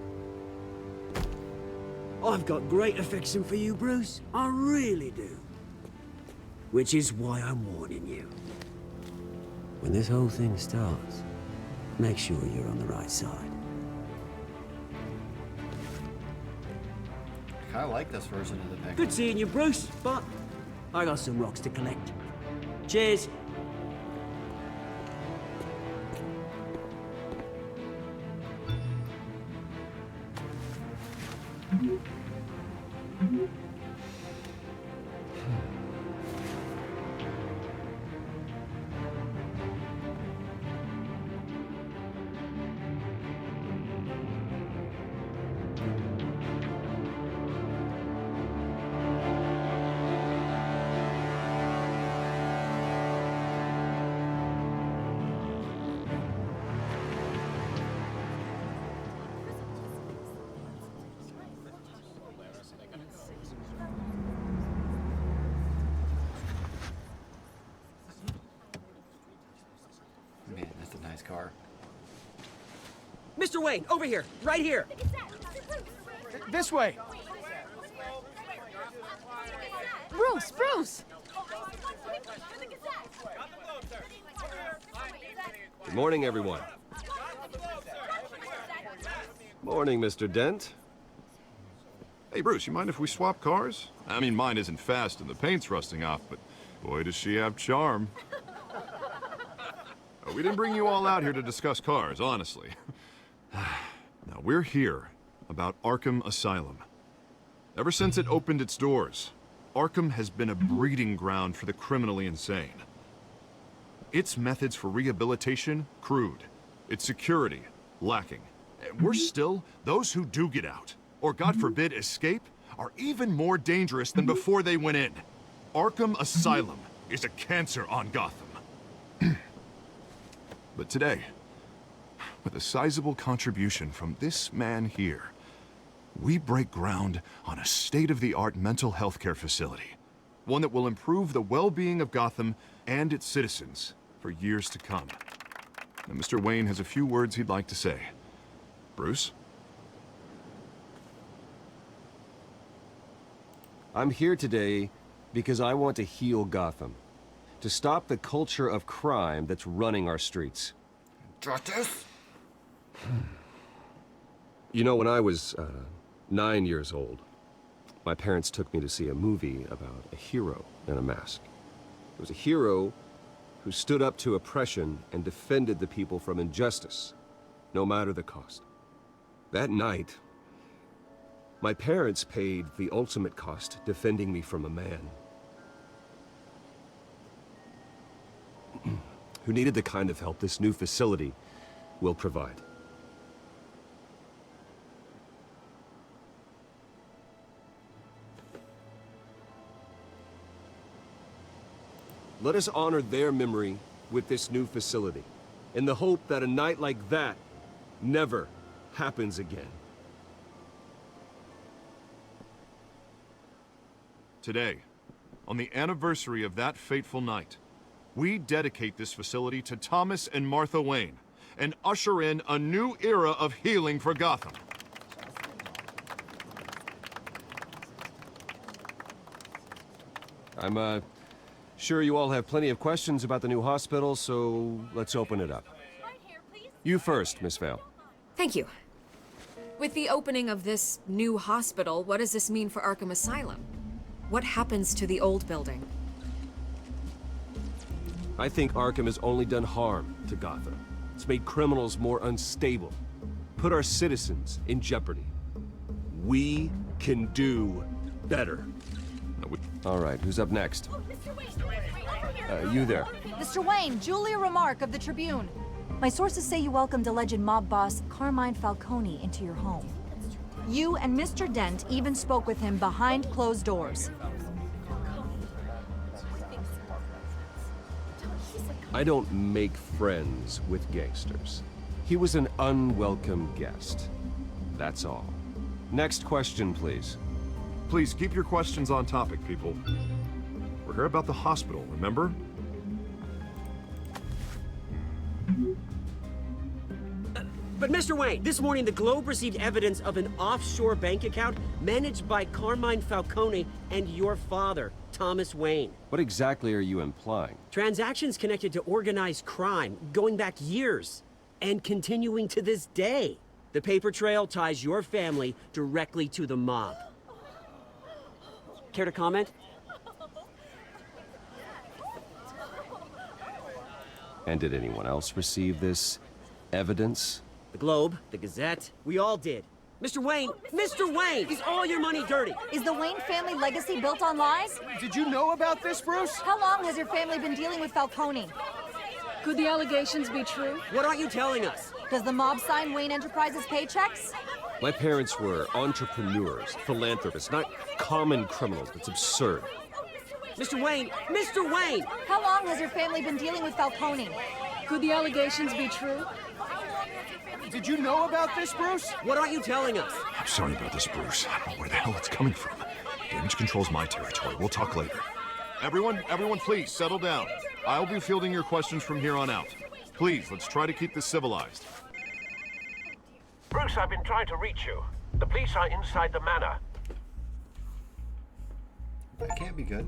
I've got great affection for you, Bruce. I really do. Which is why I'm warning you. When this whole thing starts, make sure you're on the right side. I kind of like this version of the Penguin. Good seeing you, Bruce, but I got some rocks to collect. Cheers. Man, that's a nice car. Mr. Wayne, over here, right here. This way. Bruce! Good morning, everyone. Morning, Mr. Dent. Hey, Bruce, you mind if we swap cars? I mean, mine isn't fast and the paint's rusting off, but boy, does she have charm. We didn't bring you all out here to discuss cars, honestly. Now, we're here about Arkham Asylum. Ever since it opened its doors, Arkham has been a breeding ground for the criminally insane. Its methods for rehabilitation, crude. Its security, lacking. And worse still, those who do get out, or God forbid escape, are even more dangerous than before they went in. Arkham Asylum is a cancer on Gotham. But today, with a sizable contribution from this man here, we break ground on a state-of-the-art mental health care facility. One that will improve the well-being of Gotham and its citizens for years to come. Now, Mr. Wayne has a few words he'd like to say. Bruce? I'm here today because I want to heal Gotham. To stop the culture of crime that's running our streets. Justice? You know, when I was 9 years old, my parents took me to see a movie about a hero in a mask. It was a hero who stood up to oppression and defended the people from injustice, no matter the cost. That night, my parents paid the ultimate cost defending me from a man who needed the kind of help this new facility will provide. Let us honor their memory with this new facility, in the hope that a night like that never happens again. Today, on the anniversary of that fateful night, we dedicate this facility to Thomas and Martha Wayne and usher in a new era of healing for Gotham. I'm sure you all have plenty of questions about the new hospital, so let's open it up. You first, Miss Vale. Thank you. With the opening of this new hospital, what does this mean for Arkham Asylum? What happens to the old building? I think Arkham has only done harm to Gotham. It's made criminals more unstable, put our citizens in jeopardy. We can do better. All right, who's up next? You there. Mr. Wayne, Julia Remark of the Tribune. My sources say you welcomed alleged mob boss Carmine Falcone into your home. You and Mr. Dent even spoke with him behind closed doors. I don't make friends with gangsters. He was an unwelcome guest. That's all. Next question, please. Please keep your questions on topic, people. We're here about the hospital, remember? But Mr. Wayne, this morning the Globe received evidence of an offshore bank account managed by Carmine Falcone and your father, Thomas Wayne. What exactly are you implying? Transactions connected to organized crime, going back years, and continuing to this day. The paper trail ties your family directly to the mob. Care to comment? And did anyone else receive this evidence? The Globe, the Gazette, we all did. Mr. Wayne, is all your money dirty? Is the Wayne family legacy built on lies? Did you know about this, Bruce? How long has your family been dealing with Falcone? Could the allegations be true? What aren't you telling us? Does the mob sign Wayne Enterprises paychecks? My parents were entrepreneurs, philanthropists, not common criminals. That's absurd. Mr. Wayne! How long has your family been dealing with Falcone? Could the allegations be true? Did you know about this, Bruce? What aren't you telling us? I'm sorry about this, Bruce. I don't know where the hell it's coming from. Damage control's my territory. We'll talk later. Everyone, please, settle down. I'll be fielding your questions from here on out. Please, let's try to keep this civilized. Bruce, I've been trying to reach you. The police are inside the manor. That can't be good.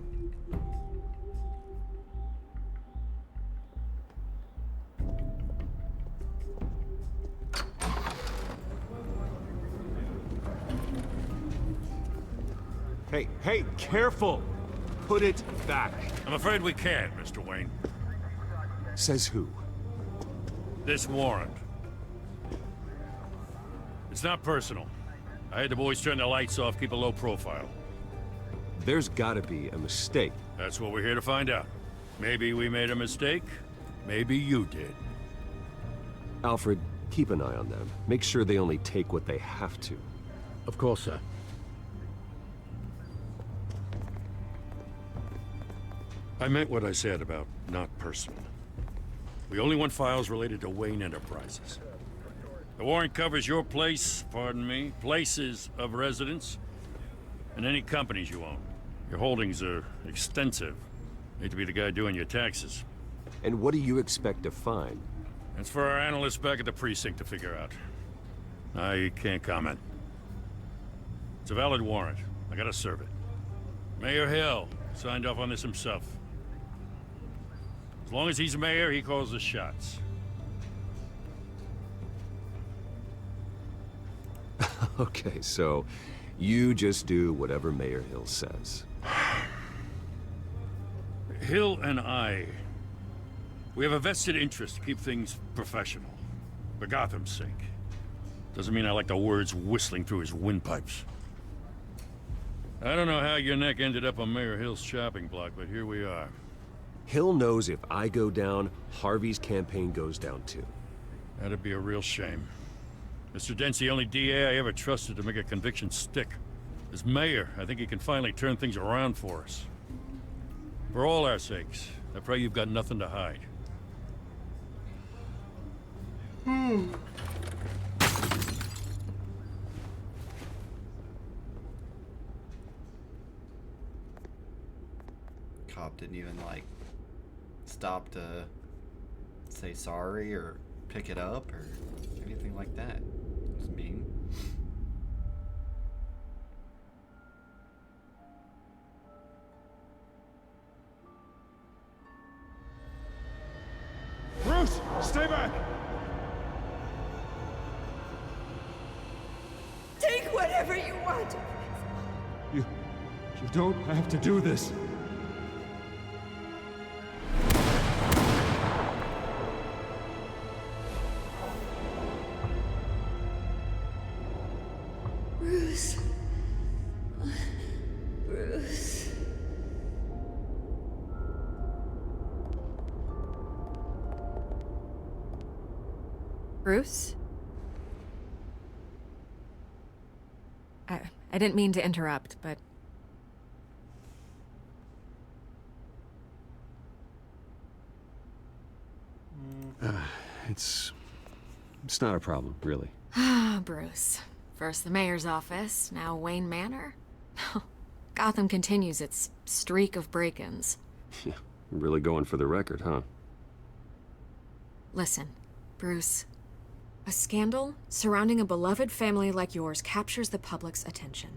Hey, careful! Put it back. I'm afraid we can't, Mr. Wayne. Says who? This warrant. It's not personal. I had the boys turn the lights off, keep a low profile. There's gotta be a mistake. That's what we're here to find out. Maybe we made a mistake. Maybe you did. Alfred, keep an eye on them. Make sure they only take what they have to. Of course, sir. I meant what I said about not personal. We only want files related to Wayne Enterprises. The warrant covers your place, pardon me, places of residence, and any companies you own. Your holdings are extensive. Hate to be the guy doing your taxes. And what do you expect to find? That's for our analysts back at the precinct to figure out. I can't comment. It's a valid warrant. I gotta serve it. Mayor Hill signed off on this himself. As long as he's mayor, he calls the shots. Okay, so you just do whatever Mayor Hill says. Hill and I, we have a vested interest to keep things professional. For Gotham's sake. Doesn't mean I like the words whistling through his windpipes. I don't know how your neck ended up on Mayor Hill's chopping block, but here we are. Hill knows if I go down, Harvey's campaign goes down too. That'd be a real shame. Mr. Dent's the only DA I ever trusted to make a conviction stick. As mayor, I think he can finally turn things around for us. For all our sakes, I pray you've got nothing to hide. Cop didn't even, like, stop to say sorry or pick it up or anything like that. It's mean. Bruce, stay back! Take whatever you want. You don't have to do this. Bruce. Bruce. Bruce? I didn't mean to interrupt, but... It's not a problem, really. Ah, Bruce. First the mayor's office, now Wayne Manor. Gotham continues its streak of break-ins. Yeah, really going for the record, huh? Listen, Bruce. A scandal surrounding a beloved family like yours captures the public's attention.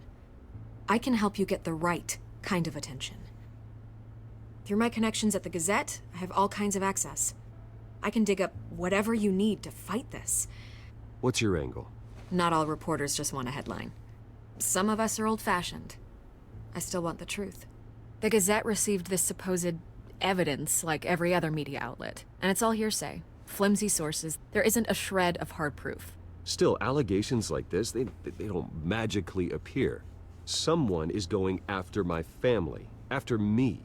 I can help you get the right kind of attention. Through my connections at the Gazette, I have all kinds of access. I can dig up whatever you need to fight this. What's your angle? Not all reporters just want a headline. Some of us are old-fashioned. I still want the truth. The Gazette received this supposed evidence like every other media outlet, and it's all hearsay. Flimsy sources. There isn't a shred of hard proof. Still, allegations like this, they don't magically appear. Someone is going after my family, after me.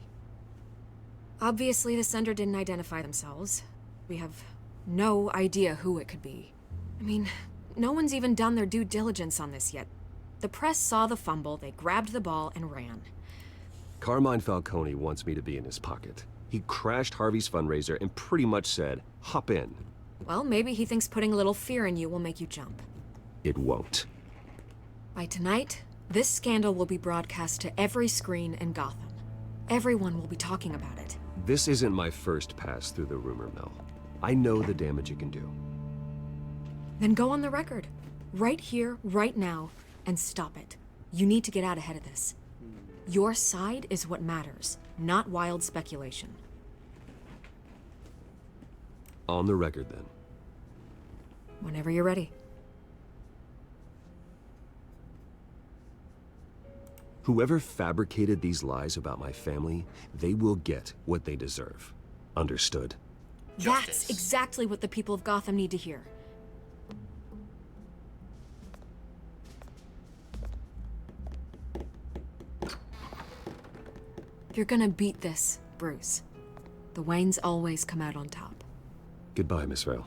Obviously, the sender didn't identify themselves. We have no idea who it could be. I mean, no one's even done their due diligence on this yet. The press saw the fumble, they grabbed the ball and ran. Carmine Falcone wants me to be in his pocket. He crashed Harvey's fundraiser and pretty much said, hop in. Well, maybe he thinks putting a little fear in you will make you jump. It won't. By tonight, this scandal will be broadcast to every screen in Gotham. Everyone will be talking about it. This isn't my first pass through the rumor mill. I know the damage it can do. Then go on the record. Right here, right now, and stop it. You need to get out ahead of this. Your side is what matters, not wild speculation. On the record, then. Whenever you're ready. Whoever fabricated these lies about my family, they will get what they deserve. Understood? That's exactly what the people of Gotham need to hear. You're gonna beat this, Bruce. The Waynes always come out on top. Goodbye, Miss Vale.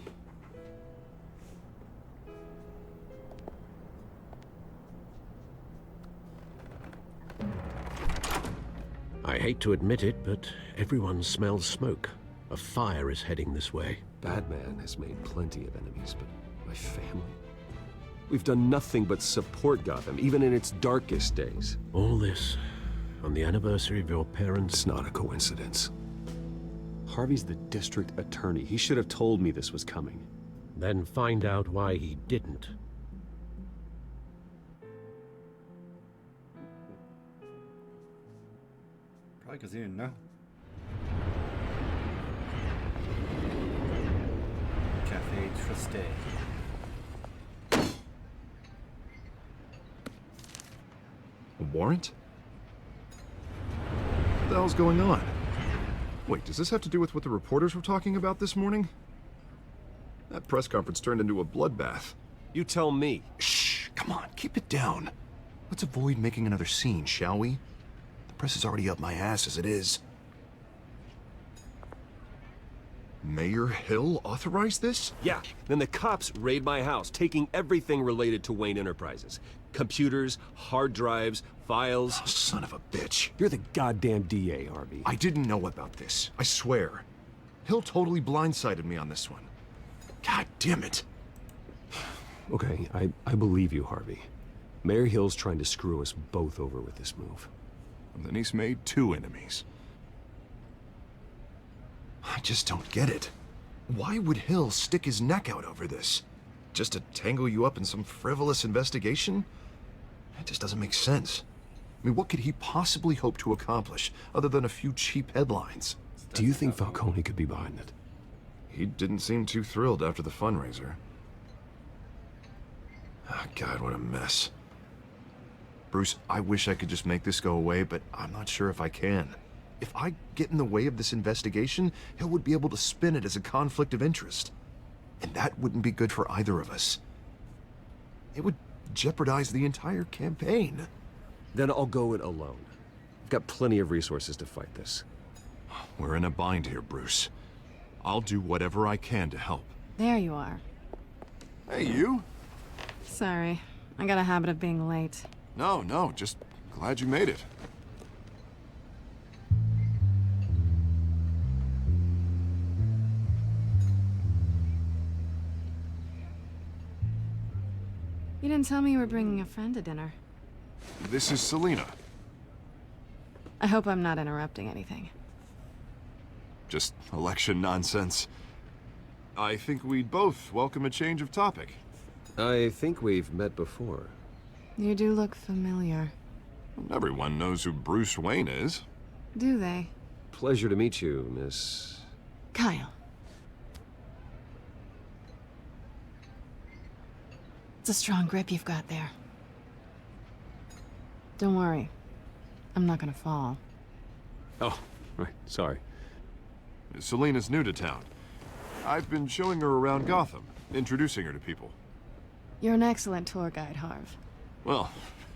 I hate to admit it, but everyone smells smoke. A fire is heading this way. Batman has made plenty of enemies, but my family? We've done nothing but support Gotham, even in its darkest days. All this on the anniversary of your parents'... It's not a coincidence. Harvey's the district attorney. He should have told me this was coming. Then find out why he didn't. Probably because he didn't know. Cafe Triste. A warrant? What the hell's going on? Wait, does this have to do with what the reporters were talking about this morning? That press conference turned into a bloodbath. You tell me. Shh, come on, keep it down. Let's avoid making another scene, shall we? The press is already up my ass as it is. Mayor Hill authorized this? Yeah, then the cops raid my house, taking everything related to Wayne Enterprises. Computers, hard drives, files. Oh, son of a bitch. You're the goddamn DA, Harvey. I didn't know about this, I swear. Hill totally blindsided me on this one. God damn it. Okay, I believe you, Harvey. Mayor Hill's trying to screw us both over with this move. And then he's made two enemies. I just don't get it. Why would Hill stick his neck out over this? Just to tangle you up in some frivolous investigation? It just doesn't make sense. I mean, what could he possibly hope to accomplish other than a few cheap headlines? Do you think Falcone could be behind it? He didn't seem too thrilled after the fundraiser. Oh, God, what a mess. Bruce, I wish I could just make this go away, but I'm not sure if I can. If I get in the way of this investigation, Hill would be able to spin it as a conflict of interest. And that wouldn't be good for either of us. It would jeopardize the entire campaign. Then I'll go it alone. I've got plenty of resources to fight this. We're in a bind here, Bruce. I'll do whatever I can to help. There you are. Hey, you? Sorry. I got a habit of being late. No, just glad you made it. You didn't tell me you were bringing a friend to dinner. This is Selina. I hope I'm not interrupting anything. Just election nonsense. I think we'd both welcome a change of topic. I think we've met before. You do look familiar. Everyone knows who Bruce Wayne is. Do they? Pleasure to meet you, Miss... Kyle. It's a strong grip you've got there. Don't worry. I'm not gonna fall. Oh, right. Sorry. Selina's new to town. I've been showing her around Gotham, introducing her to people. You're an excellent tour guide, Harv. Well,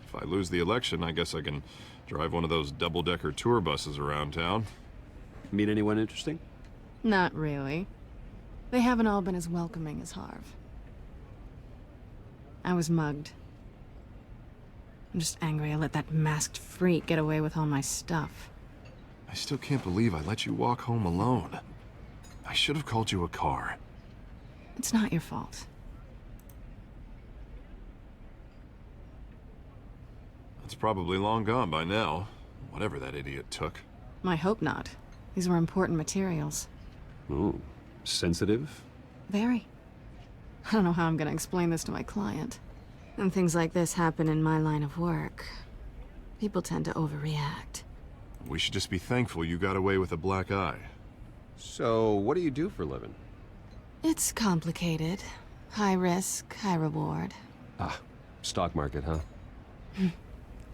if I lose the election, I guess I can drive one of those double-decker tour buses around town. Meet anyone interesting? Not really. They haven't all been as welcoming as Harv. I was mugged. I'm just angry I let that masked freak get away with all my stuff. I still can't believe I let you walk home alone. I should have called you a car. It's not your fault. It's probably long gone by now, whatever that idiot took. I hope not. These were important materials. Ooh, sensitive? Very. I don't know how I'm gonna explain this to my client. And things like this happen in my line of work. People tend to overreact. We should just be thankful you got away with a black eye. So, what do you do for a living? It's complicated. High risk, high reward. Ah, stock market, huh?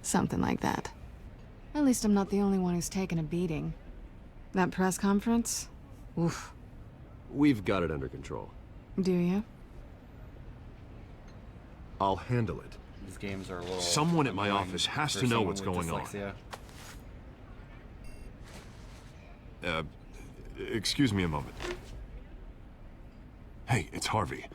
Something like that. At least I'm not the only one who's taken a beating. That press conference? Oof. We've got it under control. Do you? I'll handle it. These games are a little... Someone at my office has to know what's going on. Excuse me a moment. Hey, it's Harvey.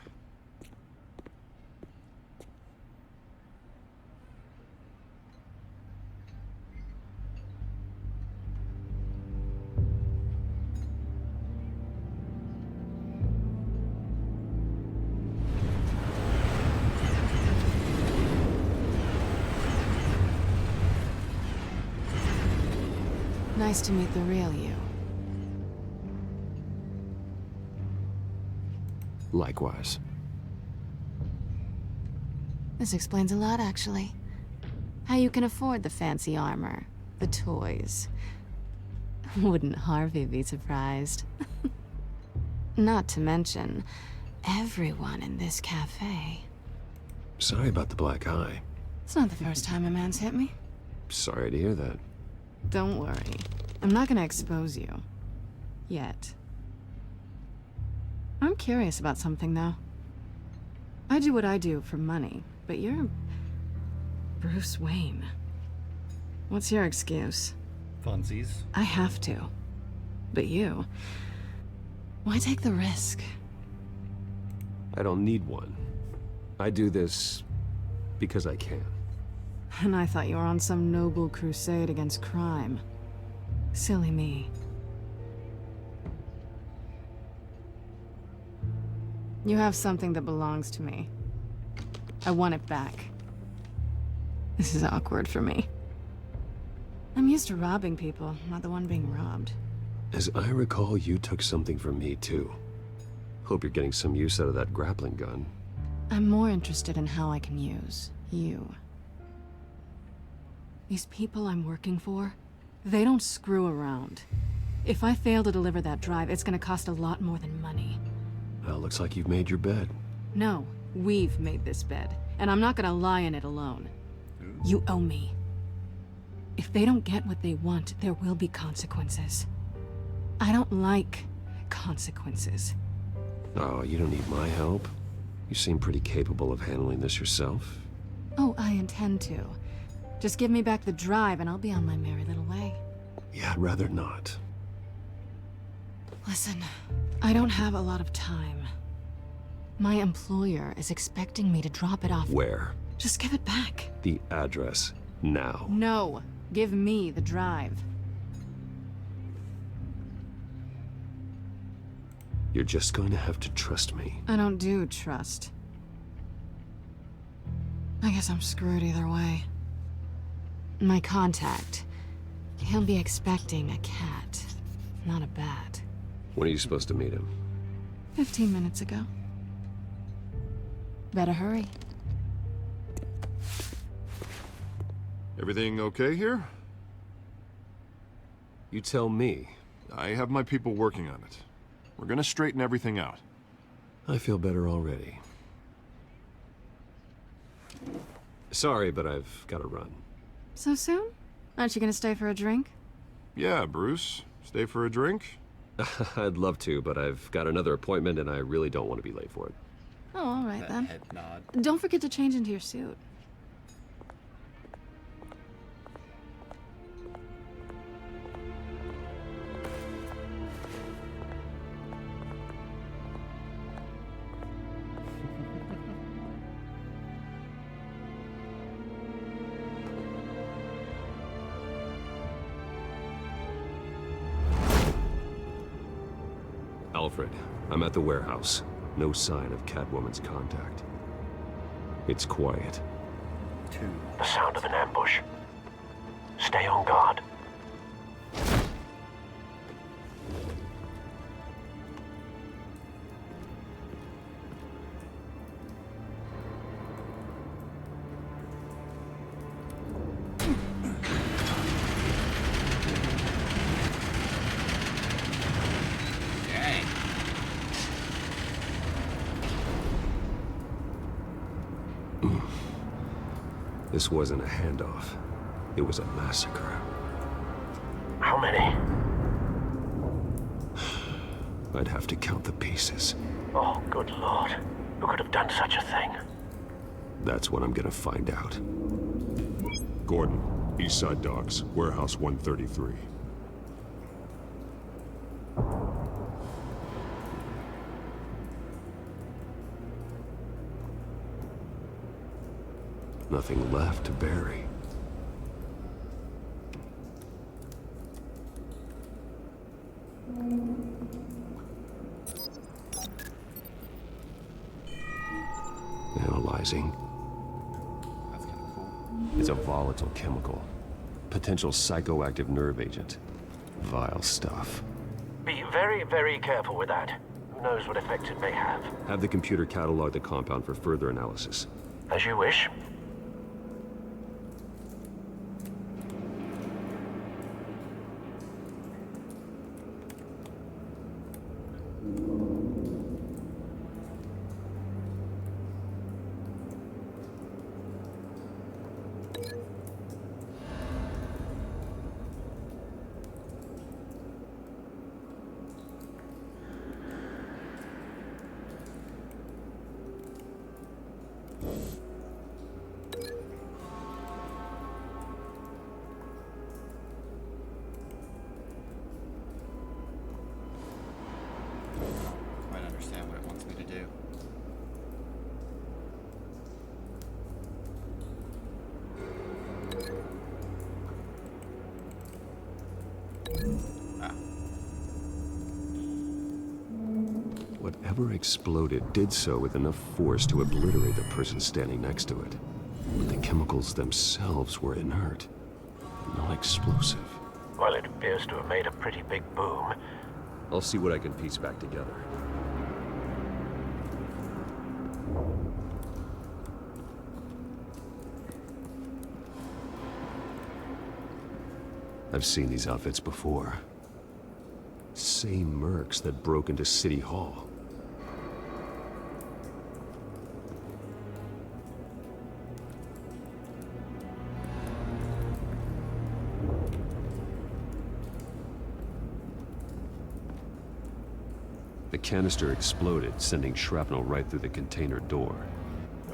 Nice to meet the real you. Likewise. This explains a lot, actually. How you can afford the fancy armor, the toys. Wouldn't Harvey be surprised? Not to mention, everyone in this cafe. Sorry about the black eye. It's not the first time a man's hit me. Sorry to hear that. Don't worry. I'm not gonna expose you. Yet. I'm curious about something, though. I do what I do for money, but you're... Bruce Wayne. What's your excuse? Funsies. I have to. But you... Why take the risk? I don't need one. I do this because I can. And I thought you were on some noble crusade against crime. Silly me. You have something that belongs to me. I want it back. This is awkward for me. I'm used to robbing people, not the one being robbed. As I recall, you took something from me, too. Hope you're getting some use out of that grappling gun. I'm more interested in how I can use you. These people I'm working for, they don't screw around. If I fail to deliver that drive, it's gonna cost a lot more than money. Well, looks like you've made your bed. No, we've made this bed, and I'm not gonna lie in it alone. You owe me. If they don't get what they want, there will be consequences. I don't like consequences. Oh, you don't need my help. You seem pretty capable of handling this yourself. Oh, I intend to. Just give me back the drive and I'll be on my merry little way. Yeah, I'd rather not. Listen, I don't have a lot of time. My employer is expecting me to drop it off. Where? Just give it back. The address, now. No, give me the drive. You're just going to have to trust me. I don't do trust. I guess I'm screwed either way. My contact. He'll be expecting a cat, not a bat. When are you supposed to meet him? 15 minutes ago. Better hurry. Everything okay here? You tell me. I have my people working on it. We're gonna straighten everything out. I feel better already. Sorry, but I've got to run. So soon? Aren't you gonna stay for a drink? Yeah, Bruce. Stay for a drink? I'd love to, but I've got another appointment and I really don't want to be late for it. Oh, all right then. Head nod. Don't forget to change into your suit. Alfred, I'm at the warehouse. No sign of Catwoman's contact. It's quiet. The sound of an ambush. Stay on guard. This wasn't a handoff. It was a massacre. How many? I'd have to count the pieces. Oh, good lord. Who could have done such a thing? That's what I'm gonna find out. Gordon, Eastside Docks, Warehouse 133. Nothing left to bury. Analyzing. It's a volatile chemical. Potential psychoactive nerve agent. Vile stuff. Be very, very careful with that. Who knows what effects it may have. Have the computer catalog the compound for further analysis. As you wish. Might understand what it wants me to do. Whatever exploded did so with enough force to obliterate the person standing next to it. But the chemicals themselves were inert, not explosive. Well, it appears to have made a pretty big boom. I'll see what I can piece back together. I've seen these outfits before. Same mercs that broke into City Hall. The canister exploded, sending shrapnel right through the container door.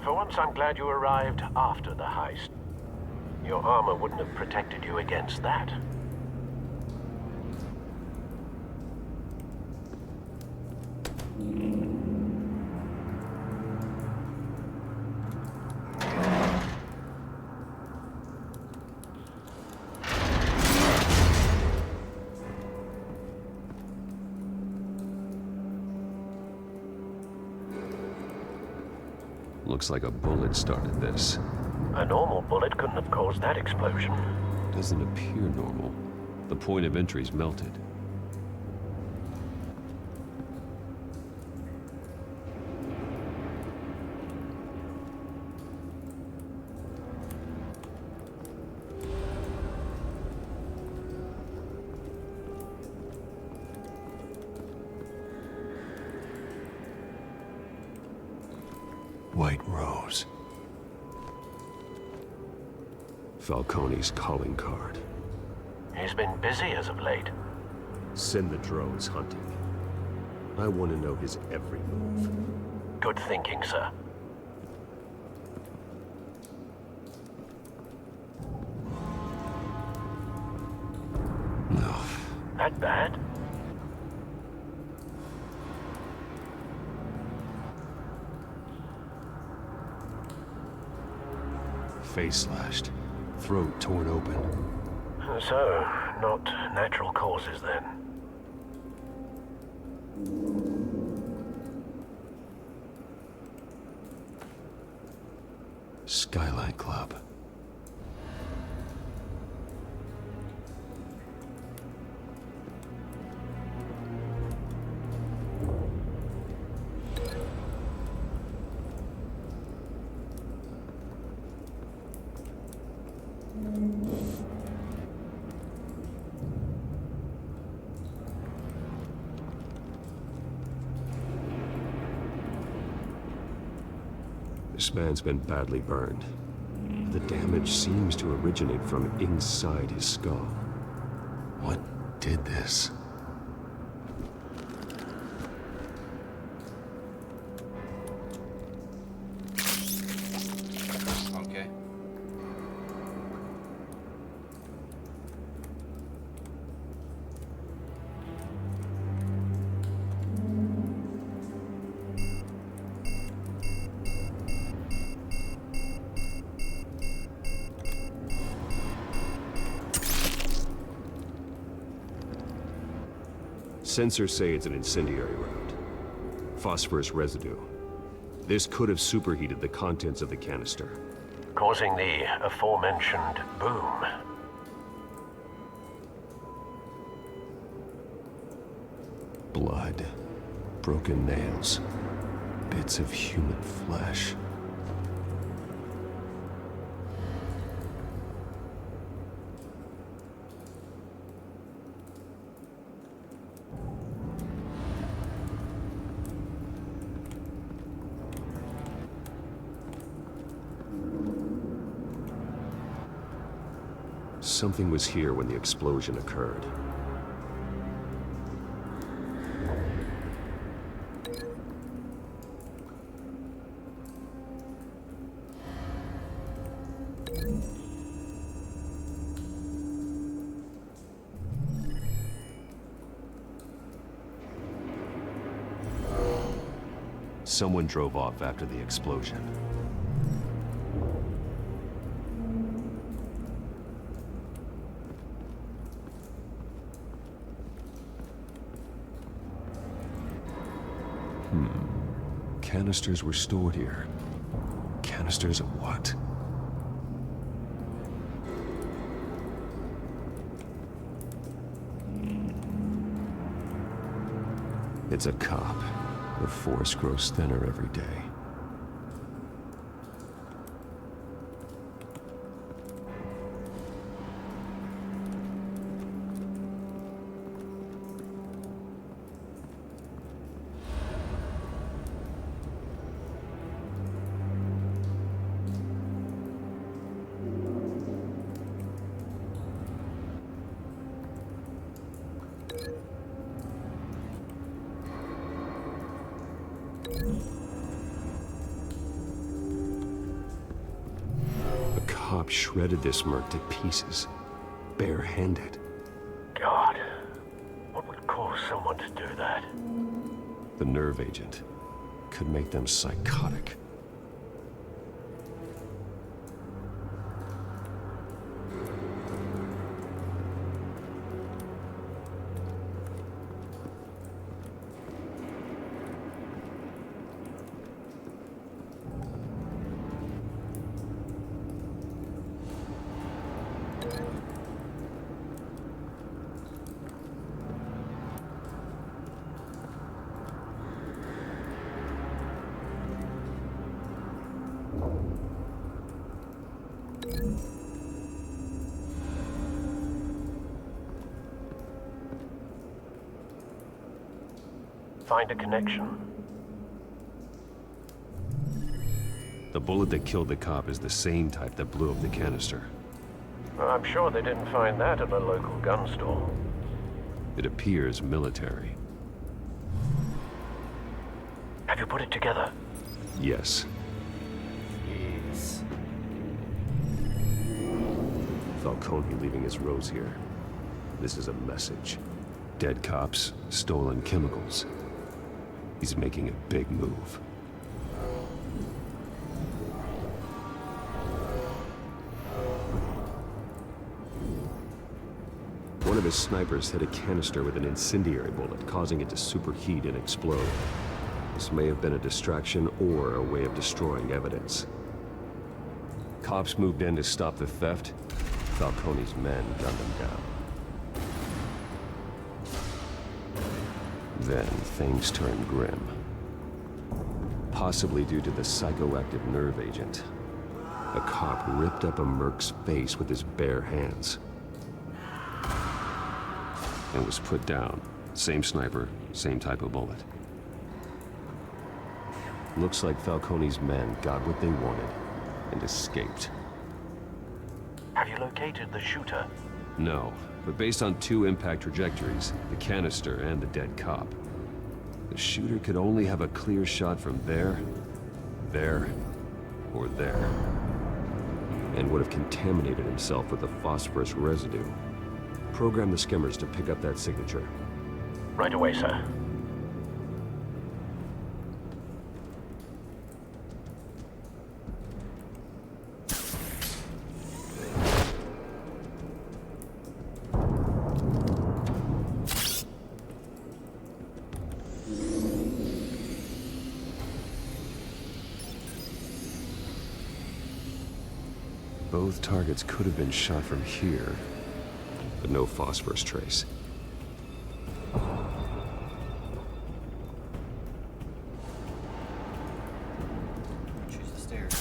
For once, I'm glad you arrived after the heist. Your armor wouldn't have protected you against that. Looks like a bullet started this. A normal bullet couldn't have caused that explosion. Doesn't appear normal. The point of entry's melted. White Rose. Falcone's calling card. He's been busy as of late. Send the drones hunting. I want to know his every move. Good thinking, sir. No. That bad? Face slashed. Throat torn open. So, not natural causes then. Skyline Club. This man's been badly burned. The damage seems to originate from inside his skull. What did this. Okay. Sensors say it's an incendiary round. Phosphorus residue. This could have superheated the contents of the canister, causing the aforementioned boom. Blood, broken nails, bits of human flesh. Something was here when the explosion occurred. Someone drove off after the explosion. Canisters were stored here. Canisters of what? It's a cop. The force grows thinner every day. Shredded this merc to pieces, bare-handed. God, what would cause someone to do that? The nerve agent could make them psychotic. Find a connection. The bullet that killed the cop is the same type that blew up the canister. Well, I'm sure they didn't find that at a local gun store. It appears military. Have you put it together? Yes. Yes. Falcone leaving his rose here. This is a message. Dead cops, stolen chemicals. He's making a big move. One of his snipers hit a canister with an incendiary bullet, causing it to superheat and explode. This may have been a distraction or a way of destroying evidence. Cops moved in to stop the theft. Falcone's men gunned them down. Then things turned grim. Possibly due to the psychoactive nerve agent. A cop ripped up a merc's face with his bare hands. And was put down. Same sniper, same type of bullet. Looks like Falcone's men got what they wanted and escaped. Have you located the shooter? No, but based on 2 impact trajectories, the canister and the dead cop, the shooter could only have a clear shot from there, or there, and would have contaminated himself with the phosphorus residue. Program the skimmers to pick up that signature. Right away, sir. Both targets could have been shot from here, but no phosphorus trace. Choose the stairs.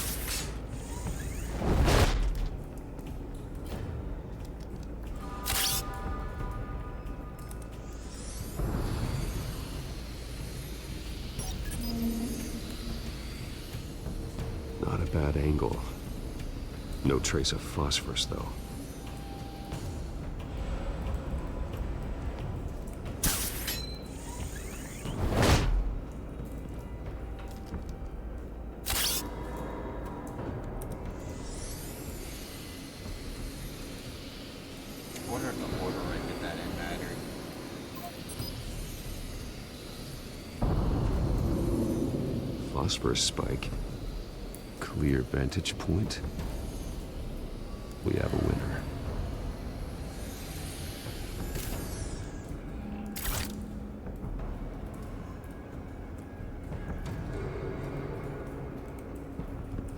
Not a bad angle. No trace of phosphorus, though. I wonder if the order I did that in mattered. Phosphorus spike. Clear vantage point. We have a winner.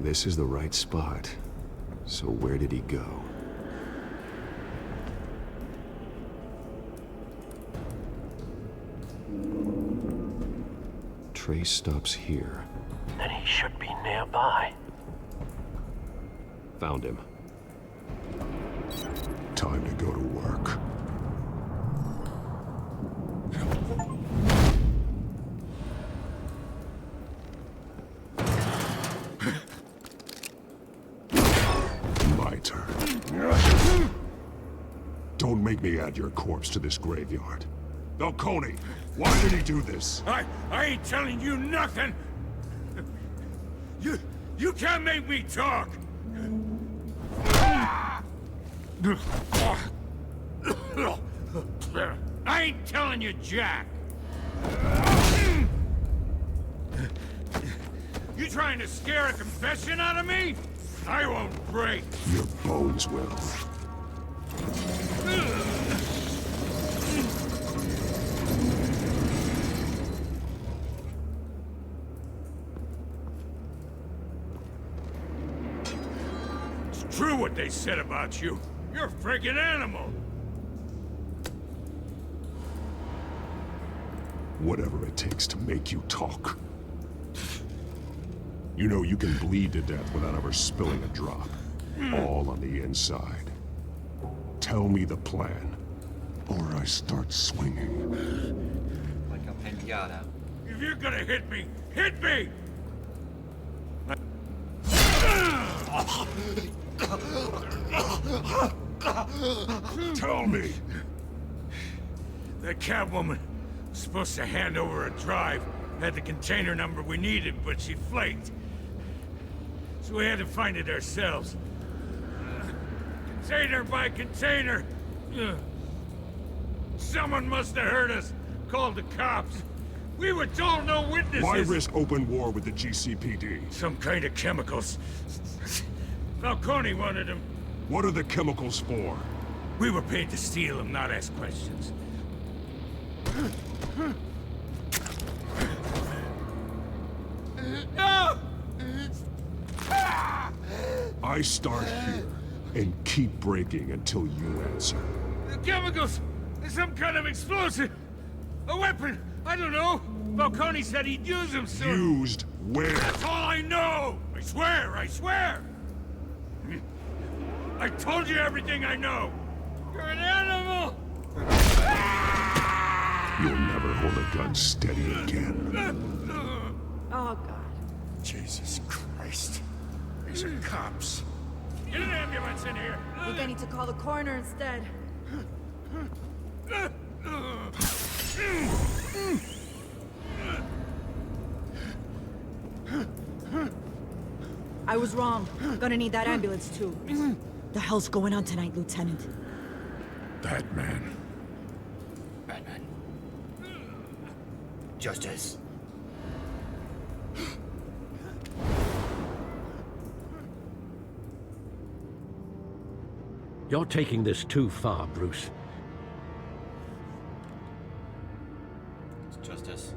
This is the right spot. So where did he go? Trace stops here. Then he should be nearby. Found him. Time to go to work. My turn. Don't make me add your corpse to this graveyard. Falcone, why did he do this? I ain't telling you nothing! You can't make me talk! I ain't telling you jack! You trying to scare a confession out of me? I won't break! Your bones will. It's true what they said about you. You're a friggin' animal! Whatever it takes to make you talk. You know you can bleed to death without ever spilling a drop. All on the inside. Tell me the plan, or I start swinging. Like a pinata. If you're gonna hit me, hit me! Tell me! That Catwoman was supposed to hand over a drive. Had the container number we needed, but she flaked. So we had to find it ourselves. Container by container. Someone must have heard us. Called the cops. We were told no witnesses. Why risk open war with the GCPD? Some kind of chemicals. Falcone wanted them. What are the chemicals for? We were paid to steal them, not ask questions. No! I start here and keep breaking until you answer. The chemicals! Some kind of explosive! A weapon! I don't know! Falcone said he'd use them soon! Used where? That's all I know! I swear, I swear! I told you everything I know! You're an animal! You'll never hold a gun steady again. Oh, God. Jesus Christ. These are cops. Get an ambulance in here! I think I need to call the coroner instead. I was wrong. Gonna need that ambulance too. The hell's going on tonight, Lieutenant? Batman. Batman. Justice. You're taking this too far, Bruce. It's justice.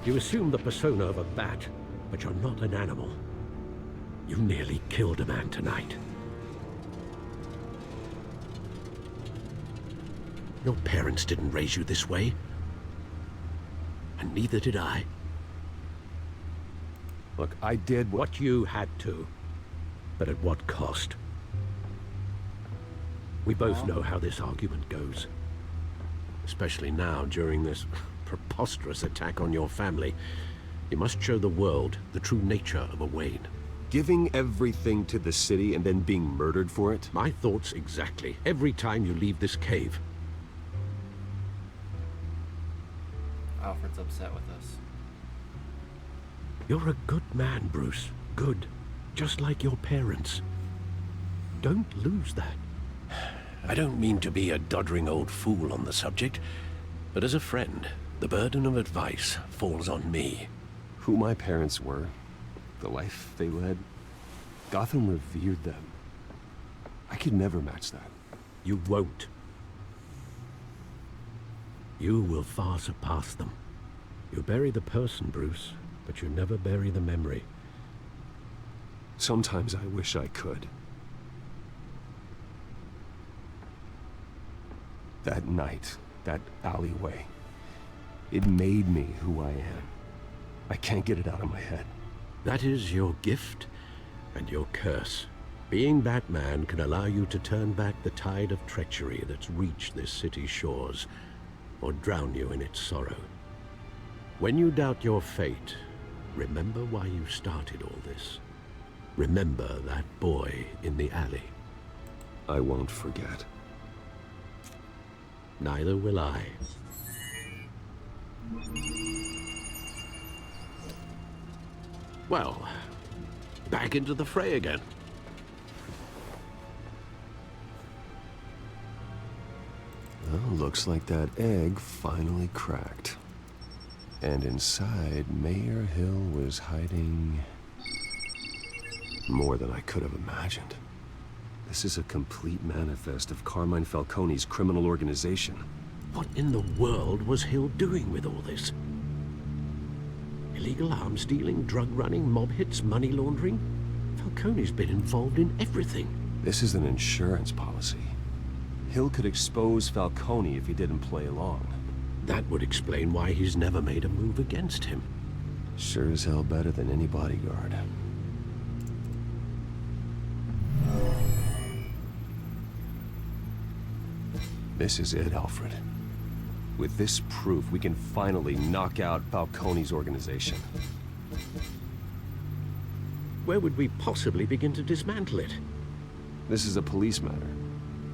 You assume the persona of a bat, but you're not an animal. You nearly killed a man tonight. Your parents didn't raise you this way. And neither did I. Look, I did what you had to. But at what cost? We both know how this argument goes. Especially now, during this preposterous attack on your family. You must show the world the true nature of a Wayne. Giving everything to the city and then being murdered for it? My thoughts exactly. Every time you leave this cave. Alfred's upset with us. You're a good man, Bruce. Good. Just like your parents. Don't lose that. I don't mean to be a doddering old fool on the subject, but as a friend, the burden of advice falls on me. Who my parents were, the life they led, Gotham revered them. I could never match that. You won't. You will far surpass them. You bury the person, Bruce, but you never bury the memory. Sometimes I wish I could. That night, that alleyway, it made me who I am. I can't get it out of my head. That is your gift and your curse. Being Batman can allow you to turn back the tide of treachery that's reached this city's shores, or drown you in its sorrow. When you doubt your fate, remember why you started all this. Remember that boy in the alley. I won't forget. Neither will I. Well, back into the fray again. Well, looks like that egg finally cracked. And inside, Mayor Hill was hiding more than I could have imagined. This is a complete manifest of Carmine Falcone's criminal organization. What in the world was Hill doing with all this? Illegal arms dealing, drug running, mob hits, money laundering? Falcone's been involved in everything. This is an insurance policy. Hill could expose Falcone if he didn't play along. That would explain why he's never made a move against him. Sure as hell better than any bodyguard. This is it, Alfred. With this proof, we can finally knock out Falcone's organization. Where would we possibly begin to dismantle it? This is a police matter.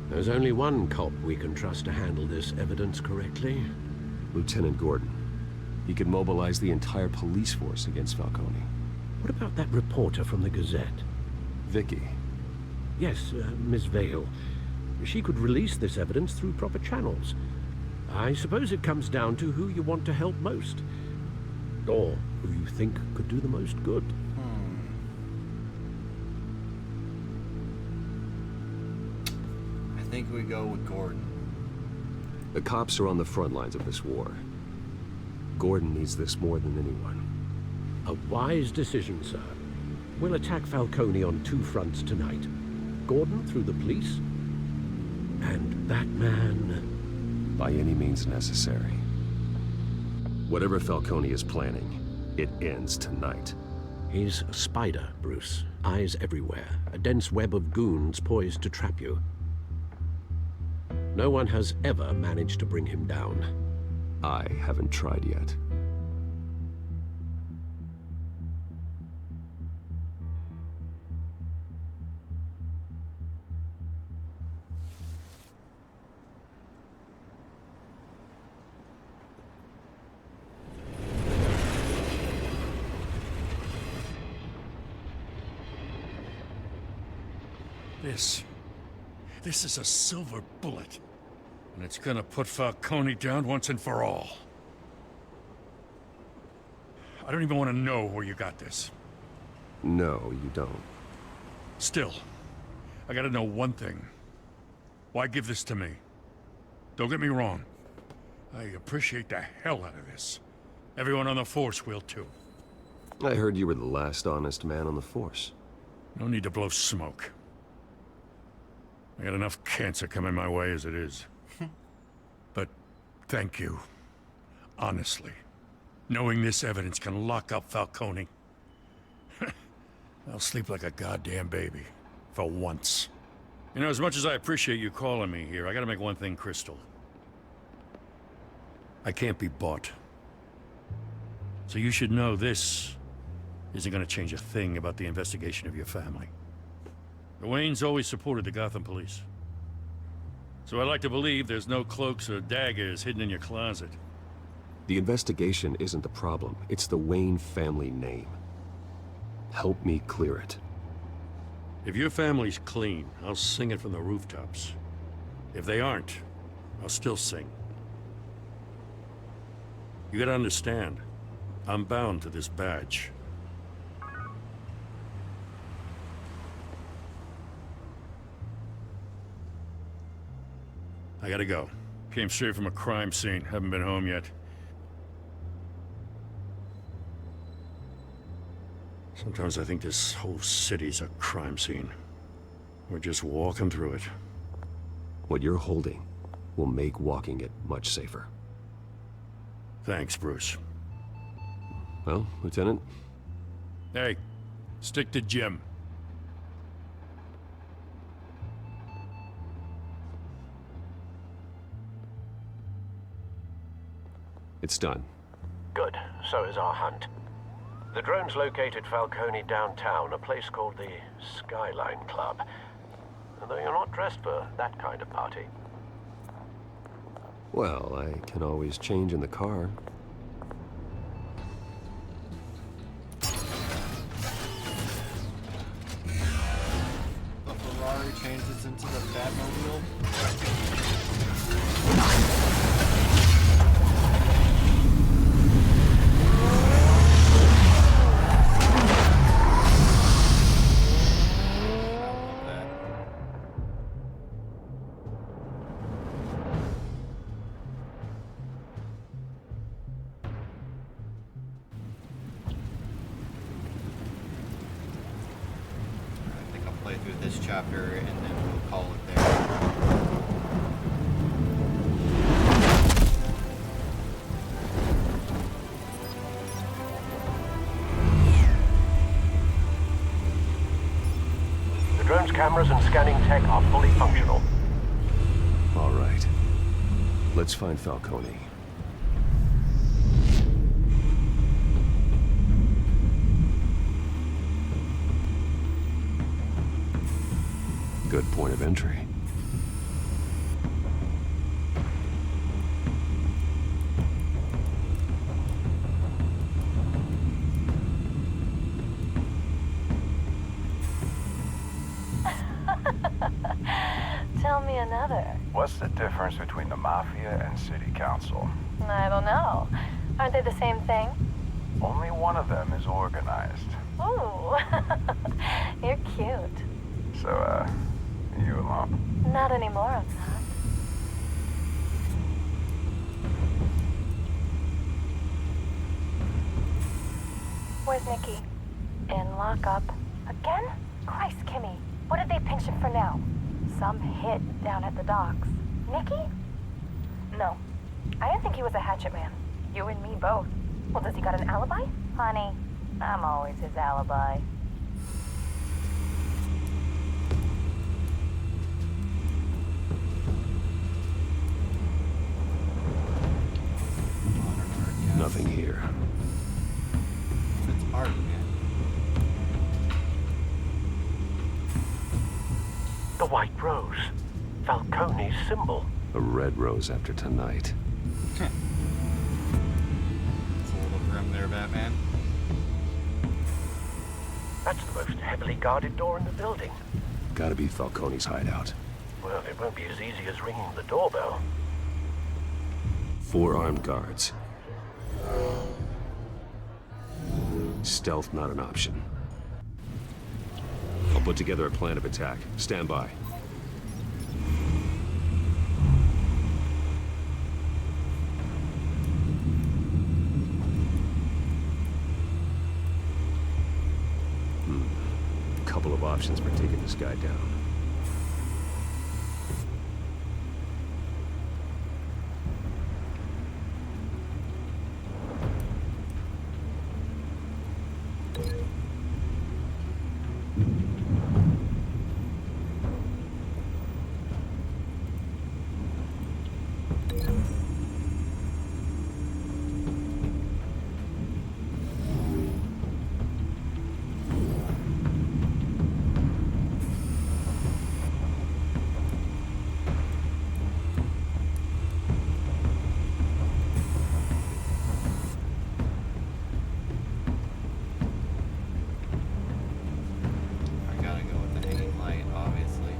There's only one cop we can trust to handle this evidence correctly. Lieutenant Gordon. He could mobilize the entire police force against Falcone. What about that reporter from the Gazette? Vicky. Yes, Miss Vale. She could release this evidence through proper channels. I suppose it comes down to who you want to help most. Or who you think could do the most good. I think we go with Gordon. The cops are on the front lines of this war. Gordon needs this more than anyone. A wise decision, sir. We'll attack Falcone on two fronts tonight. Gordon through the police, and Batman... by any means necessary. Whatever Falcone is planning, it ends tonight. He's a spider, Bruce. Eyes everywhere. A dense web of goons poised to trap you. No one has ever managed to bring him down. I haven't tried yet. This is a silver bullet. And it's gonna put Falcone down once and for all. I don't even want to know where you got this. No, you don't. Still, I gotta know one thing. Why give this to me? Don't get me wrong. I appreciate the hell out of this. Everyone on the Force will too. I heard you were the last honest man on the Force. No need to blow smoke. I got enough cancer coming my way as it is. But thank you. Honestly. Knowing this evidence can lock up Falcone. I'll sleep like a goddamn baby. For once. You know, as much as I appreciate you calling me here, I gotta make one thing crystal. I can't be bought. So you should know this isn't gonna change a thing about the investigation of your family. The Waynes always supported the Gotham police. So I like to believe there's no cloaks or daggers hidden in your closet. The investigation isn't the problem. It's the Wayne family name. Help me clear it. If your family's clean, I'll sing it from the rooftops. If they aren't, I'll still sing. You gotta understand, I'm bound to this badge. I gotta go. Came straight from a crime scene. Haven't been home yet. Sometimes I think this whole city's a crime scene. We're just walking through it. What you're holding will make walking it much safer. Thanks, Bruce. Well, Lieutenant? Hey, stick to Jim. It's done. Good. So is our hunt. The drones located Falcone downtown, a place called the Skyline Club. Though you're not dressed for that kind of party. Well, I can always change in the car. The Ferrari changes into the Batmobile. Play through this chapter and then we'll call it there. The drone's cameras and scanning tech are fully functional. All right. Let's find Falcone. Good point of entry. Tell me another. What's the difference between the Mafia and City Council? I don't know. Aren't they the same thing? Only one of them is organized. Ooh, you're cute. So, you alone? Not anymore, I'm not. Where's Nikki? In lockup. Again? Christ, Kimmy. What did they pinch him for now? Some hit down at the docks. Nikki? No. I didn't think he was a hatchet man. You and me both. Well, does he got an alibi? Honey, I'm always his alibi. Nothing here. It's art, man. The white rose. Falcone's symbol. A red rose after tonight. It's a little grim there, Batman. That's the most heavily guarded door in the building. Gotta be Falcone's hideout. Well, it won't be as easy as ringing the doorbell. 4 armed guards. Stealth not an option. I'll put together a plan of attack. Stand by. Couple of options for taking this guy down. I gotta go with the hanging light, obviously.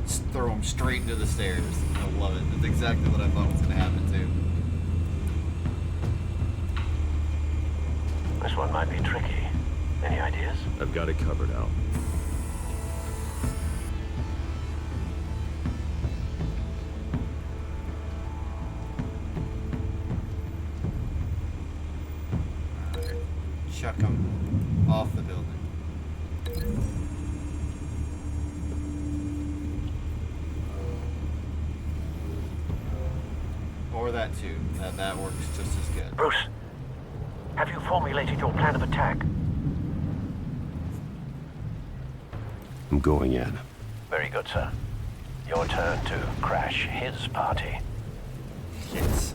Just throw him straight into the stairs. I love it. That's exactly what I thought was gonna happen too. This one might be tricky. Any ideas? I've got it covered, Al. Chuck him off the building. Or that too. That works just as good. Bruce, have you formulated your plan of attack? I'm going in. Very good, sir. Your turn to crash his party. Yes.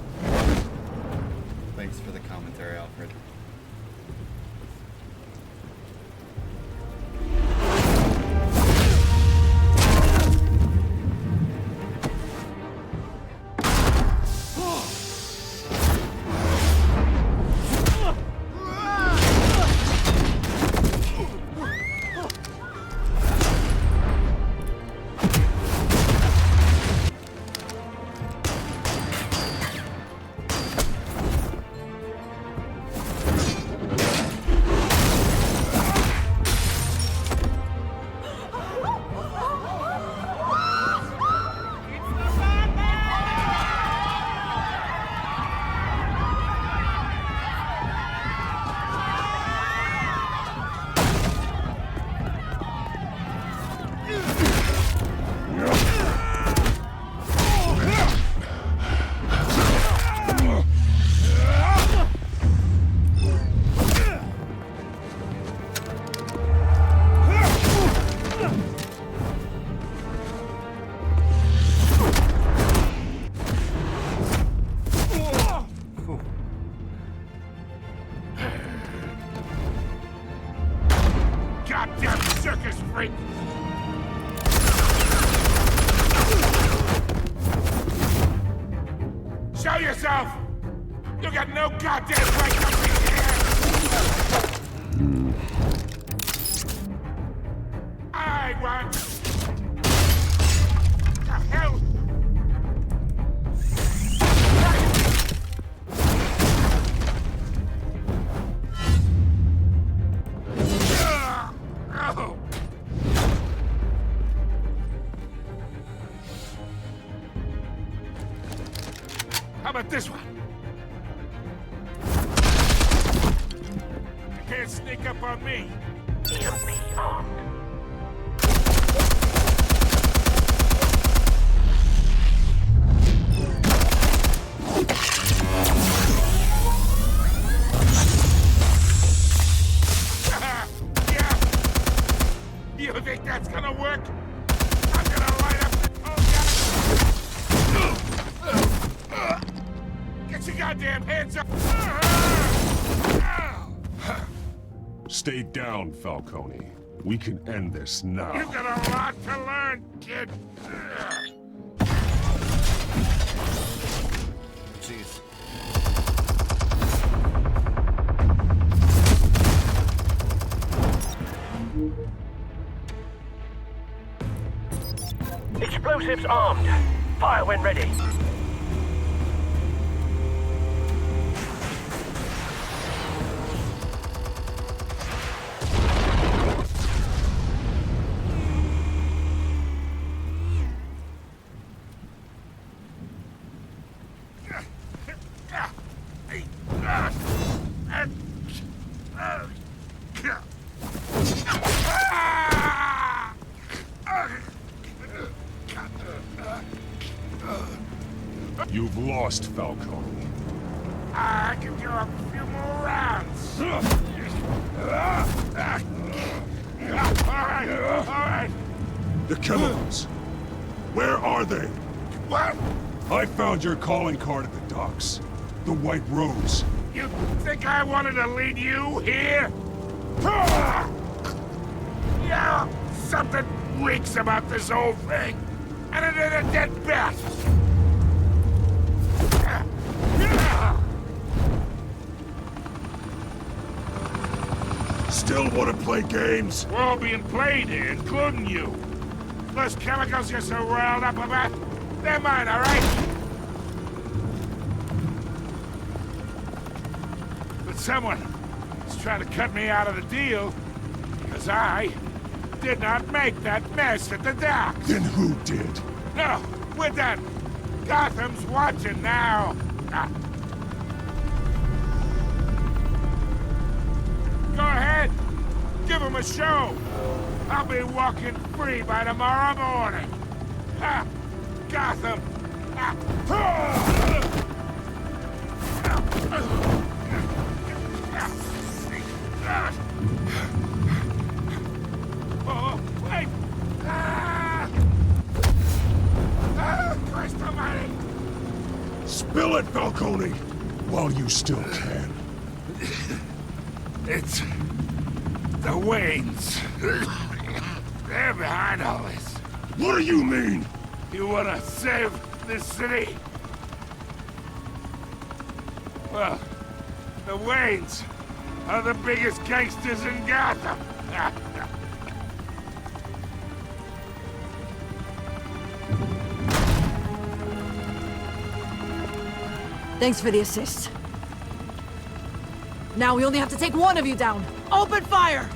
Thanks for the commentary, Alfred. Goddamn circus freak! Show yourself! You got no goddamn right to be here! I want... The hell? How about this one? on me! EMP armed. You think that's gonna work? I'm gonna light up the whole Get your goddamn hands up! Stay down, Falcone. We can end this now. You got a lot to learn, kid. Jeez. Explosives armed. Fire when ready. You've lost, Falcone. I can do a few more rounds. All right. The chemicals. Where are they? What? I found your calling card at the docks. The White Rose. You think I wanted to lead you here? Yeah, something reeks about this whole thing. And it is a dead bat. Still want to play games? We're all being played here, including you. Those chemicals you're so riled up about, they're mine, all right? But someone is trying to cut me out of the deal because I did not make that mess at the docks. Then who did? No, we're done. Gotham's watching now. Go ahead. Give him a show. I'll be walking free by tomorrow morning. Ha! Gotham. Oh, wait! Christ almighty! Spill it, Falcone, while you still can. It's the Waynes. They're behind all this. What do you mean? You wanna save this city? Well, the Waynes are the biggest gangsters in Gotham. Thanks for the assist. Now we only have to take one of you down. Open fire!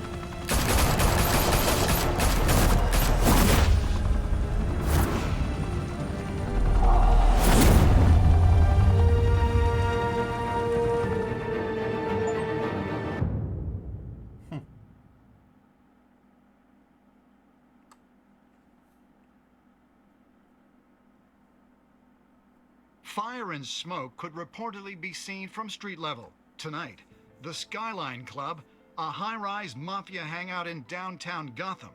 Fire and smoke could reportedly be seen from street level. Tonight, the Skyline Club, a high-rise mafia hangout in downtown Gotham,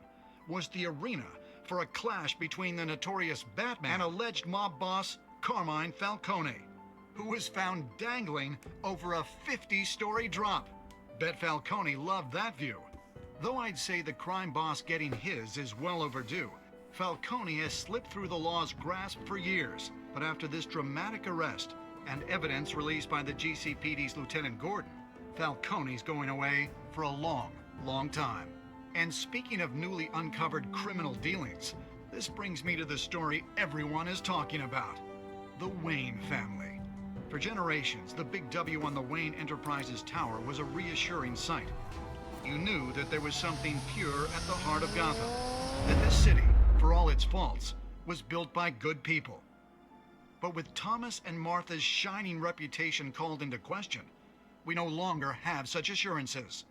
was the arena for a clash between the notorious Batman and alleged mob boss Carmine Falcone, who was found dangling over a 50-story drop. Bet Falcone loved that view. Though I'd say the crime boss getting his is well overdue, Falcone has slipped through the law's grasp for years. But after this dramatic arrest and evidence released by the GCPD's Lieutenant Gordon, Falcone's going away for a long, long time. And speaking of newly uncovered criminal dealings, this brings me to the story everyone is talking about: the Wayne family. For generations, the big W on the Wayne Enterprises Tower was a reassuring sight. You knew that there was something pure at the heart of Gotham, that this city, for all its faults, was built by good people. But with Thomas and Martha's shining reputation called into question, we no longer have such assurances.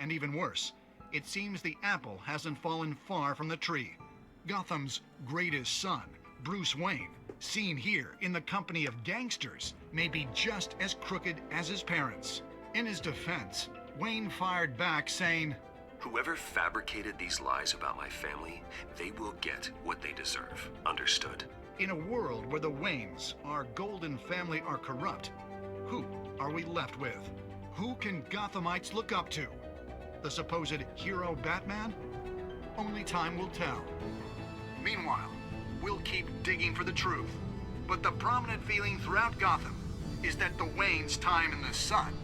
And even worse, it seems the apple hasn't fallen far from the tree. Gotham's greatest son, Bruce Wayne, seen here in the company of gangsters, may be just as crooked as his parents. In his defense, Wayne fired back saying, "Whoever fabricated these lies about my family, they will get what they deserve. Understood?" in a world where the Waynes, our golden family, are corrupt, who are we left with? Who can Gothamites look up to? The supposed hero Batman? Only time will tell. Meanwhile, we'll keep digging for the truth. But the prominent feeling throughout Gotham is that the Waynes' time in the sun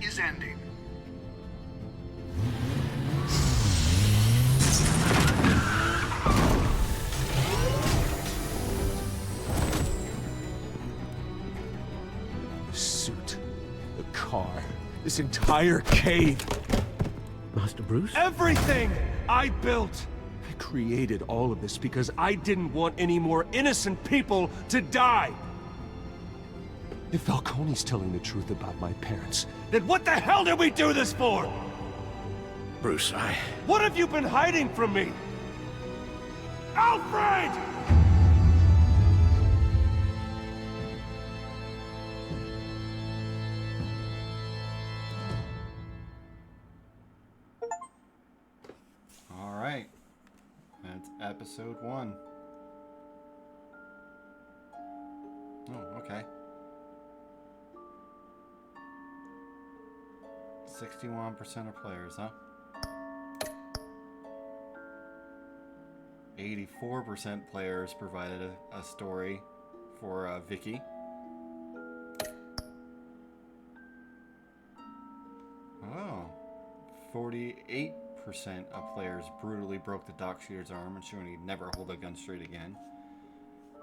is ending. The suit, the car, this entire cave. Master Bruce? Everything I built! I created all of this because I didn't want any more innocent people to die! If Falcone's telling the truth about my parents, then what the hell did we do this for? Bruce, What have you been hiding from me? Alfred! All right. That's episode 1. Oh, okay. 61% of players, huh? 84% players provided a story for Vicky. Oh, 48% of players brutally broke the dock shooter's arm, ensuring he'd never hold a gun straight again.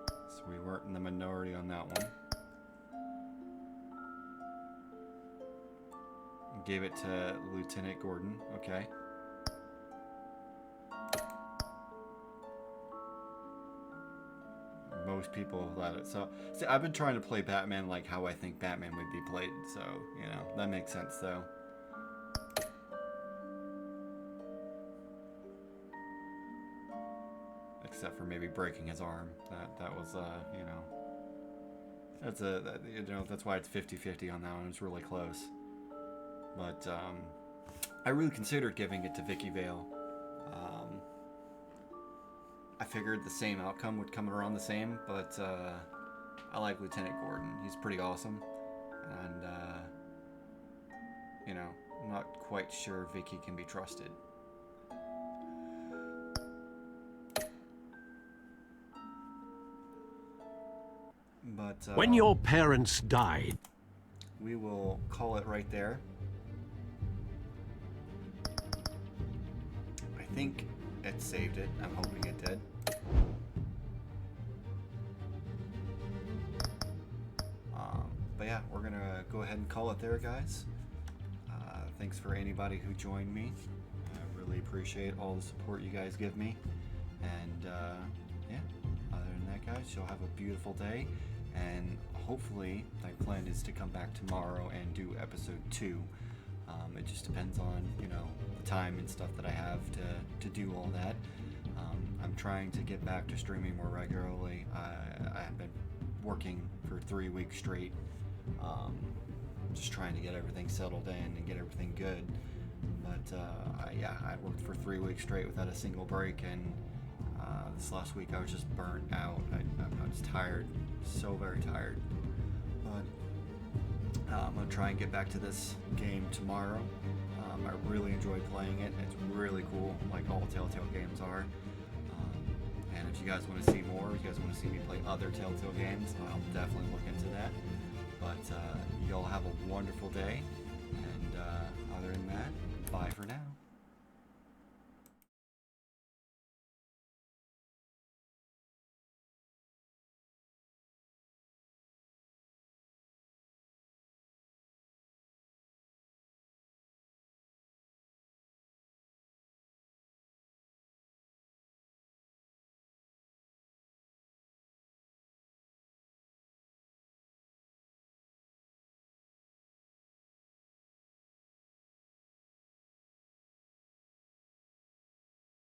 So we weren't in the minority on that one. Gave it to Lieutenant Gordon. Okay. Most people let it. So, see, I've been trying to play Batman like how I think Batman would be played. So, you know, that makes sense, though. Except for maybe breaking his arm. That was, you know, that's why it's 50-50 on that one. It's really close. But I really considered giving it to Vicky Vale. I figured the same outcome would come around the same, but I like Lieutenant Gordon. He's pretty awesome, and you know, I'm not quite sure Vicky can be trusted. But when your parents died, we will call it right there. I think it saved it. I'm hoping it did. But yeah, we're gonna go ahead and call it there, guys. Thanks for anybody who joined me. I really appreciate all the support you guys give me. And yeah, other than that, guys, you'll have a beautiful day. And hopefully, my plan is to come back tomorrow and do episode 2. It just depends on, you know, the time and stuff that I have to do all that. I'm trying to get back to streaming more regularly. I have been working for 3 weeks straight, just trying to get everything settled in and get everything good. But yeah, I worked for 3 weeks straight without a single break, and this last week I was just burnt out. I was tired, so very tired. But I'm going to try and get back to this game tomorrow. I really enjoy playing it. It's really cool, like all TellTale games are. And if you guys want to see more, if you guys want to see me play other TellTale games, I'll definitely look into that. But y'all have a wonderful day. And other than that, bye for now.